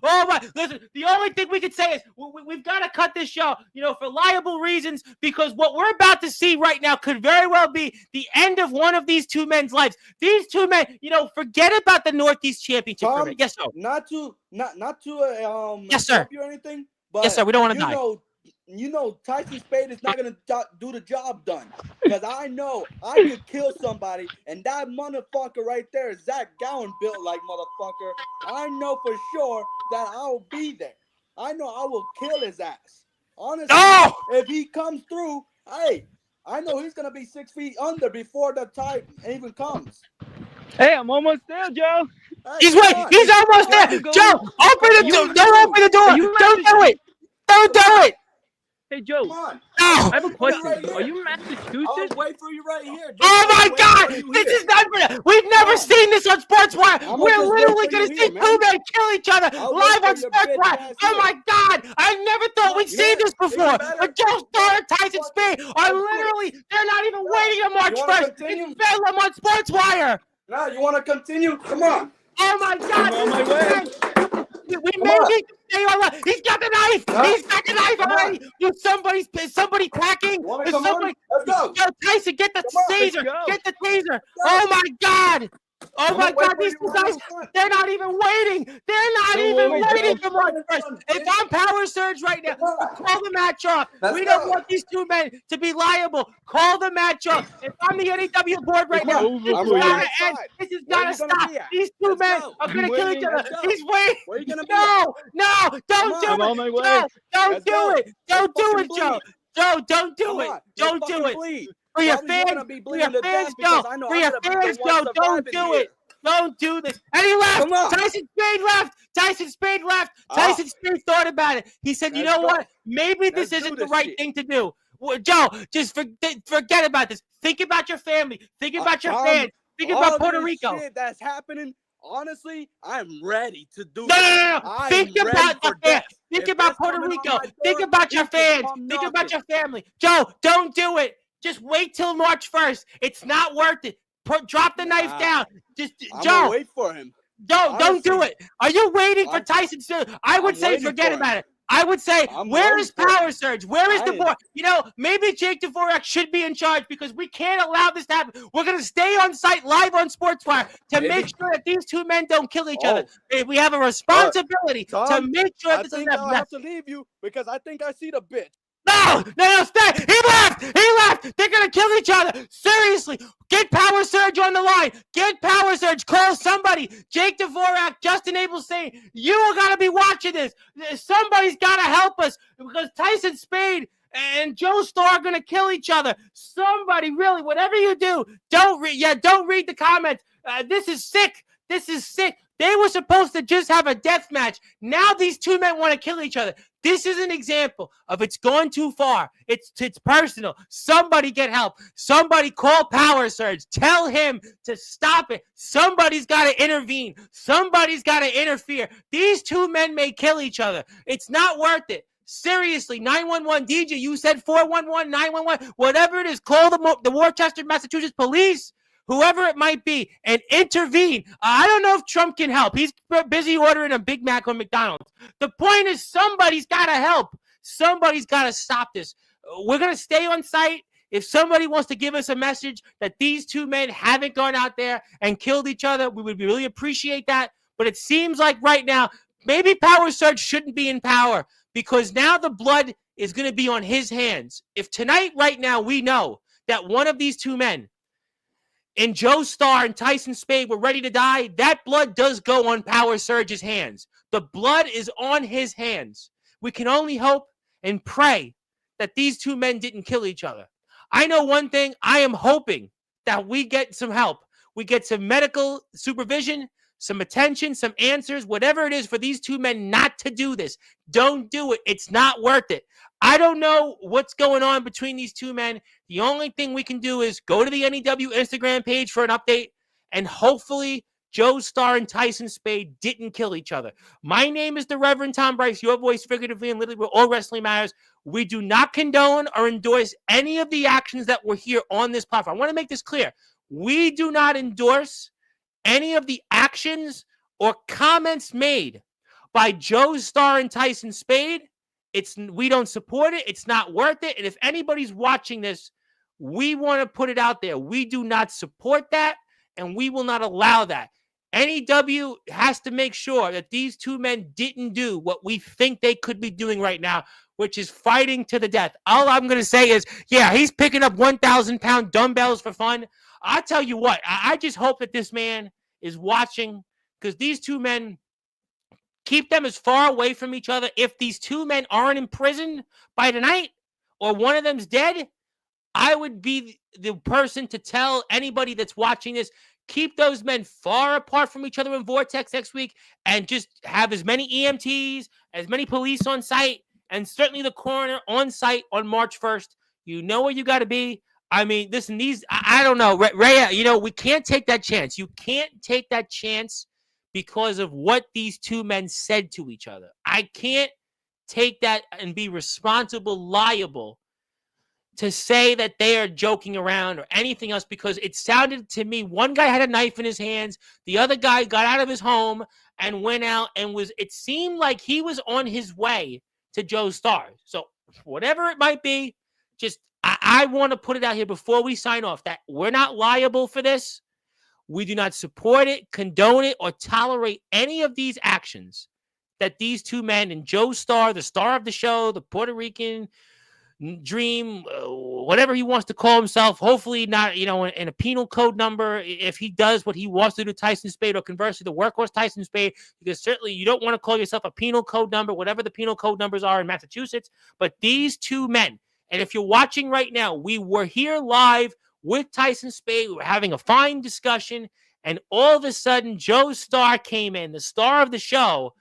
Oh my! Listen, the only thing we can say is we've got to cut this show, for liable reasons, because what we're about to see right now could very well be the end of one of these two men's lives. These two men, forget about the Northeast Championship for a Tom, minute. Yes, sir. not to Yes, sir. interrupt you or anything, but Yes, sir. We don't want to die. Tyson Spade is not gonna do the job done. Because I know I could kill somebody, and that motherfucker right there, Zach Gowen built like motherfucker. I know for sure that I'll be there. I know I will kill his ass. Honestly, Oh! if he comes through, hey, I know he's gonna be 6 feet under before the time even comes. Hey, I'm almost there, Joe. Hey, He's come wait. on. He's almost I have there. to go. Joe, open the door. You- Don't open the door. Are you Don't do it. Don't Come do on. it. Hey, Joe. Come on. No. I'll I have a wait for you question. right Are here. you I'll Massachusetts? wait for you right here. Just Oh my wait God! for you This here. is not. We've never on. seen this on Sportswire. I'ma We're just literally wait for going to you see here, two man. men kill each other I'll wait live for on your bitch Sportswire. ass Oh here. my God! I never thought we'd You see know this what? before. Even better. But Joe Starr and Tyson Fuck Spade it. are Let's do it. literally. They're not even Yeah. waiting on March You wanna 1st. continue? It's Bedlam on Sportswire. Now you want to continue? Come on. Oh my God! I'm on my way. We Come may on. need to stay on. He's got the knife. Huh? He's got the knife Come already. Is somebody packing? You want to Is come on? somebody? Let's go. Yo, Tyson, get the Come on. Let's taser. go. Get the taser. Go. Oh my God. Oh I'm my gonna wait God, for these you two right guys, in front. they're not even waiting. They're not Don't even worry, waiting Joe. for March 1st. If I'm Power Surge right now, Come on. call the match off. Let's We don't go. want these two men to be liable. Call the match off. If I'm the NAW board right It's now, over this I'm has for right you. got to end. outside. This has Where got you to gonna stop. be at? These two Let's men go. are going to I'm kill each waiting. other. Let's go. He's waiting. Where you gonna be at? No, don't do on. I'm on it. my way. Joe, don't Let's do go. it. Don't Let's do fucking it, Joe. bleed. Joe, don't do Come it. on. Don't Let's do fucking it. bleed. For your Probably you're fans, gonna be for your bleeding to fans, death because Joe. I know For I'm your gonna be the fans, one Joe, don't surviving do here. it. Don't do this. And he left. Come on. Tyson Spade left. Tyson Spade left. Tyson Spade thought about it. He said, you Let's know go. what? Maybe this Let's do isn't the this right shit. thing to do. Well, Joe, just forget about this. Think about your family. Think about your fans. Think about all Puerto this Rico. shit that's happening, honestly, I'm ready to do No, it. no, no, no. I'm Think ready about the for fans. death. Think If about it's Puerto coming on Rico. my Think door, about he your can fans. come Think about knocking. your family. Joe, don't do it. Just wait till March 1st. It's not worth it. Drop the knife down. Just I'm Joe. gonna wait for him. Don't do Honestly, it. Are you waiting for I'm- Tyson Surge? I would I'm say waiting forget for him. about it. I would say, I'm where waiting is for Power Surge? Where is I the am- board? Maybe Jake Dvorak should be in charge because we can't allow this to happen. We're going to stay on site live on Sportswire to Maybe- make sure that these two men don't kill each other. Oh. We have a responsibility to Tom, make sure I this doesn't think I'll happen. have to leave you because I think I see the bitch. No, stay. He left. They're going to kill each other. Seriously. Get Power Surge on the line. Get Power Surge. Call somebody. Jake Dvorak, Justin Abelstein. You got to be watching this. Somebody's got to help us because Tyson Spade and Joe Starr are going to kill each other. Somebody, really, whatever you do, don't read the comments. This is sick. They were supposed to just have a death match. Now these two men want to kill each other. This is an example of it's gone too far. It's personal. Somebody get help. Somebody call Power Surge. Tell him to stop it. Somebody's got to intervene. Somebody's got to interfere. These two men may kill each other. It's not worth it. Seriously, 911 DJ, you said 411, 911, whatever it is, call the Worcester, Massachusetts police. Whoever it might be, and intervene. I don't know if Trump can help. He's busy ordering a Big Mac on McDonald's. The point is somebody's got to help. Somebody's got to stop this. We're going to stay on site. If somebody wants to give us a message that these two men haven't gone out there and killed each other, we would really appreciate that. But it seems like right now, maybe Power Surge shouldn't be in power because now the blood is going to be on his hands. If tonight, right now, we know that one of these two men and Joe Starr and Tyson Spade were ready to die, that blood does go on Power Surge's hands. The blood is on his hands. We can only hope and pray that these two men didn't kill each other. I know one thing. I am hoping that we get some help. We get some medical supervision, some attention, some answers, whatever it is for these two men not to do this. Don't do it. It's not worth it. I don't know what's going on between these two men. The only thing we can do is go to the NEW Instagram page for an update, and hopefully Joe Starr and Tyson Spade didn't kill each other. My name is the Reverend Tom Bryce, your voice figuratively and literally where all wrestling matters. We do not condone or endorse any of the actions that were here on this platform. I want to make this clear. We do not endorse any of the actions or comments made by Joe Starr and Tyson Spade. We don't support it. It's not worth it. And if anybody's watching this, we want to put it out there. We do not support that, and we will not allow that. NEW has to make sure that these two men didn't do what we think they could be doing right now, which is fighting to the death. All I'm going to say is, yeah, he's picking up 1,000-pound dumbbells for fun. I'll tell you what, I just hope that this man is watching, because these two men, keep them as far away from each other. If these two men aren't in prison by tonight, or one of them's dead, I would be the person to tell anybody that's watching this, keep those men far apart from each other in Vortex next week, and just have as many EMTs, as many police on site, and certainly the coroner on site on March 1st. You know where you got to be. I mean, listen, I don't know. Ray, we can't take that chance. You can't take that chance because of what these two men said to each other. I can't take that and be responsible, liable to say that they are joking around or anything else, because it sounded to me, one guy had a knife in his hands, the other guy got out of his home and went out and it seemed like he was on his way to Joe Starr. So whatever it might be, just I want to put it out here before we sign off that we're not liable for this. We do not support it, condone it, or tolerate any of these actions that these two men and Joe Starr, the star of the show, the Puerto Rican dream, whatever he wants to call himself, hopefully not, in a penal code number, if he does what he wants to do to Tyson Spade, or conversely, the workhorse Tyson Spade, because certainly you don't want to call yourself a penal code number, whatever the penal code numbers are in Massachusetts. But these two men, and if you're watching right now, we were here live with Tyson Spade. We were having a fine discussion, and all of a sudden, Joe Starr came in, the star of the show,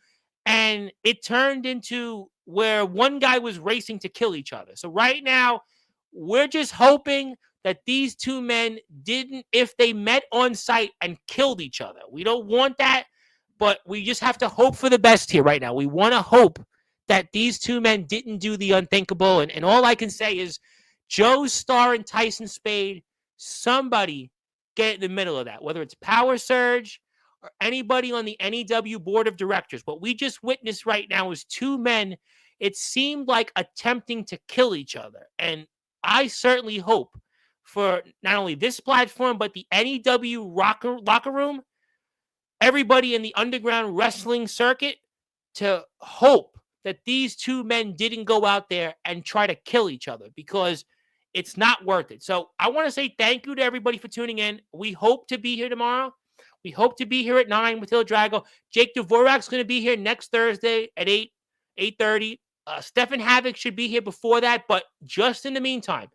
and it turned into where one guy was racing to kill each other. So right now, we're just hoping that these two men didn't, if they met on site and killed each other. We don't want that, but we just have to hope for the best here right now. We want to hope that these two men didn't do the unthinkable. And all I can say is Joe Starr and Tyson Spade, somebody get in the middle of that, whether it's Power Surge or anybody on the NEW board of directors. What we just witnessed right now is two men, it seemed like, attempting to kill each other. And I certainly hope for not only this platform, but the NEW locker room, everybody in the underground wrestling circuit, to hope that these two men didn't go out there and try to kill each other, because it's not worth it. So I want to say thank you to everybody for tuning in. We hope to be here tomorrow. We hope to be here at 9 with Il Drago. Jake Dvorak's going to be here next Thursday at 8:30. Stefan Havoc should be here before that. But just in the meantime,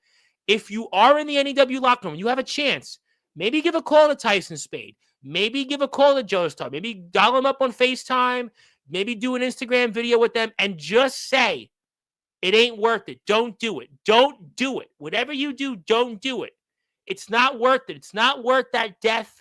if you are in the NEW locker room, you have a chance, maybe give a call to Tyson Spade. Maybe give a call to Joe Starr. Maybe dial them up on FaceTime. Maybe do an Instagram video with them and just say, it ain't worth it. Don't do it. Don't do it. Whatever you do, don't do it. It's not worth it. It's not worth that death.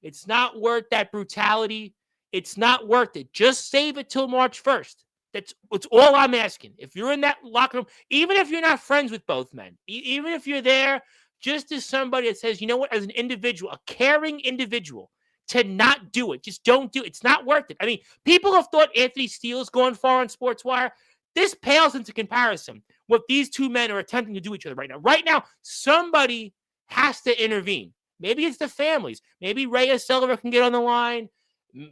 It's not worth that brutality. It's not worth it. Just save it till March 1st. That's all I'm asking. If you're in that locker room, even if you're not friends with both men, even if you're there just as somebody that says, you know what, as an individual, a caring individual, to not do it. Just don't do it. It's not worth it. I mean, people have thought Anthony Steele's going far on Sportswire. This pales into comparison what these two men are attempting to do each other right now. Right now, somebody has to intervene. Maybe it's the families. Maybe Rhea Silver can get on the line.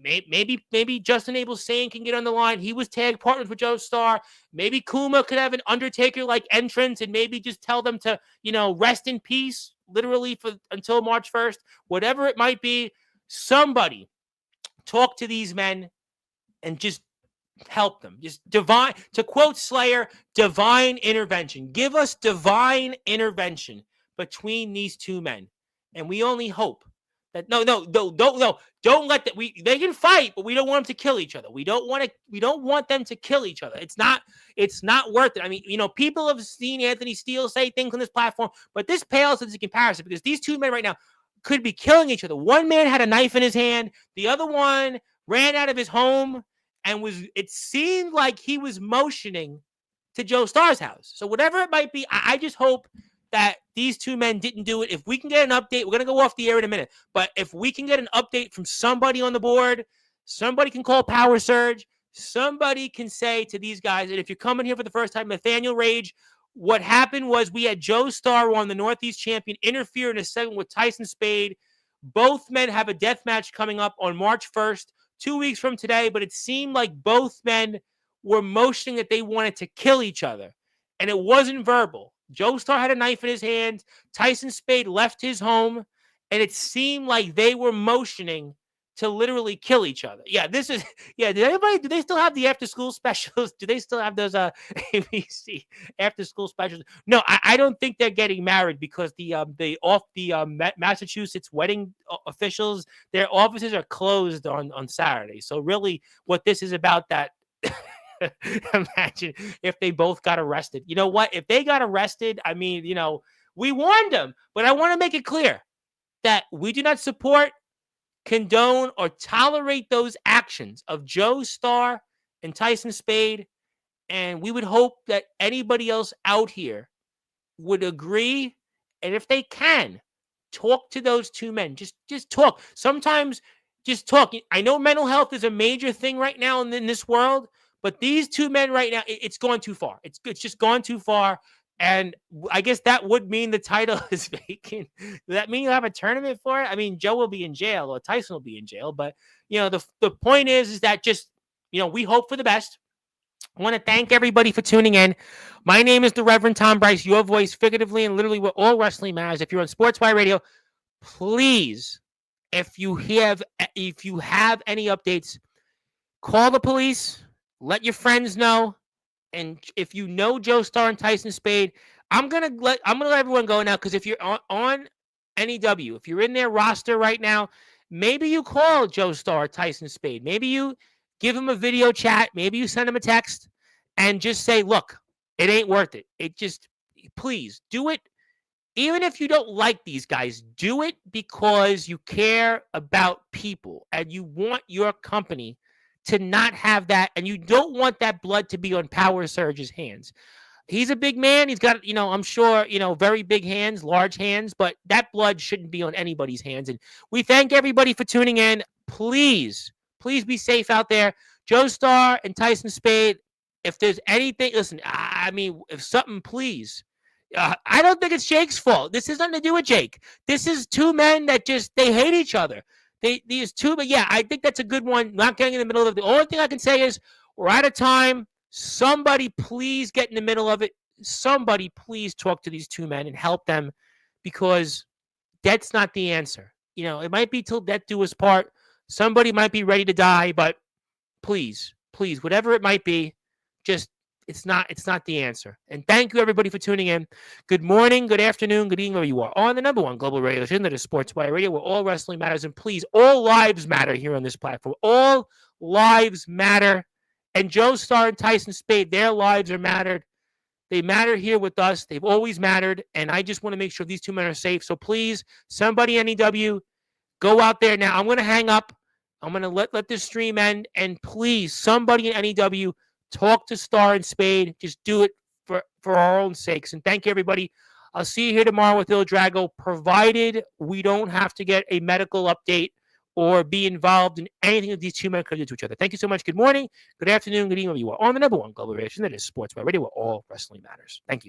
Maybe Justin Abel Sane can get on the line. He was tag partners with Joe Star. Maybe Kuma could have an Undertaker-like entrance and maybe just tell them to, rest in peace, literally until March 1st. Whatever it might be, somebody talk to these men and just help them. Just divine, to quote Slayer, divine intervention. Give us divine intervention between these two men. And we only hope that don't let that they can fight, but we don't want them to kill each other. We don't want them to kill each other. It's not worth it. I mean, people have seen Anthony Steele say things on this platform, but this pales into comparison because these two men right now could be killing each other. One man had a knife in his hand, the other one ran out of his home and it seemed like he was motioning to Joe Starr's house. So whatever it might be, I just hope that these two men didn't do it. If we can get an update, we're going to go off the air in a minute, but if we can get an update from somebody on the board, somebody can call Power Surge, somebody can say to these guys, and if you're coming here for the first time, Nathaniel Rage, what happened was we had Joe Starr on the Northeast champion interfere in a segment with Tyson Spade. Both men have a death match coming up on March 1st, 2 weeks from today, but it seemed like both men were motioning that they wanted to kill each other, and it wasn't verbal. Joe Starr had a knife in his hand. Tyson Spade left his home, and it seemed like they were motioning to literally kill each other. Yeah, do they still have the after school specials? Do they still have those ABC after school specials? No, I don't think they're getting married because the Massachusetts wedding officials, their offices are closed on Saturday. So really what this is about, that imagine if they both got arrested. You know what? If they got arrested, I mean, we warned them, but I want to make it clear that we do not support, condone, or tolerate those actions of Joe Starr and Tyson Spade. And we would hope that anybody else out here would agree. And if they can, talk to those two men. Just talk. Sometimes just talk. I know mental health is a major thing right now in this world, but these two men right now, it's gone too far. It's just gone too far. And I guess that would mean the title is vacant. Does that mean you'll have a tournament for it? I mean, Joe will be in jail or Tyson will be in jail. But, the point is that just, we hope for the best. I want to thank everybody for tuning in. My name is the Reverend Tom Bryce, your voice figuratively and literally where all wrestling matters. If you're on Sportswire Radio, please, if you have any updates, call the police, let your friends know. And if you know Joe Starr and Tyson Spade, I'm gonna let everyone go now, because if you're on NEW, if you're in their roster right now, maybe you call Joe Starr, Tyson Spade. Maybe you give him a video chat. Maybe you send him a text and just say, look, it ain't worth it. Please do it. Even if you don't like these guys, do it because you care about people and you want your company to not have that, and you don't want that blood to be on Power Surge's hands. He's a big man. He's got, I'm sure, very big hands, large hands, but that blood shouldn't be on anybody's hands. And we thank everybody for tuning in. Please be safe out there. Joe Starr and Tyson Spade, if there's anything, listen, I mean, if something, please. I don't think it's Jake's fault. This has nothing to do with Jake. This is two men that they hate each other. These two, but yeah, I think that's a good one. Not getting in the middle of it. The only thing I can say is we're out of time. Somebody please get in the middle of it. Somebody please talk to these two men and help them, because that's not the answer. It might be till death do us part. Somebody might be ready to die, but please, whatever it might be, just it's not the answer. And thank you everybody for tuning in. Good morning, good afternoon, good evening, wherever you are on the number one global radio station that is Sportswire Radio, where all wrestling matters. And please, all lives matter here on this platform. All lives matter. And Joe Starr and Tyson Spade, their lives are mattered. They matter here with us. They've always mattered. And I just want to make sure these two men are safe. So please, somebody NEW, go out there now. I'm going to hang up. I'm going to let this stream end. And please, somebody in NEW, talk to Starr and Spade. Just do it for our own sakes. And thank you, everybody. I'll see you here tomorrow with Il Drago, provided we don't have to get a medical update or be involved in anything that these two men could do to each other. Thank you so much. Good morning, good afternoon, good evening. You are on the number one global radio station that is Sportswire Radio, where all wrestling matters. Thank you.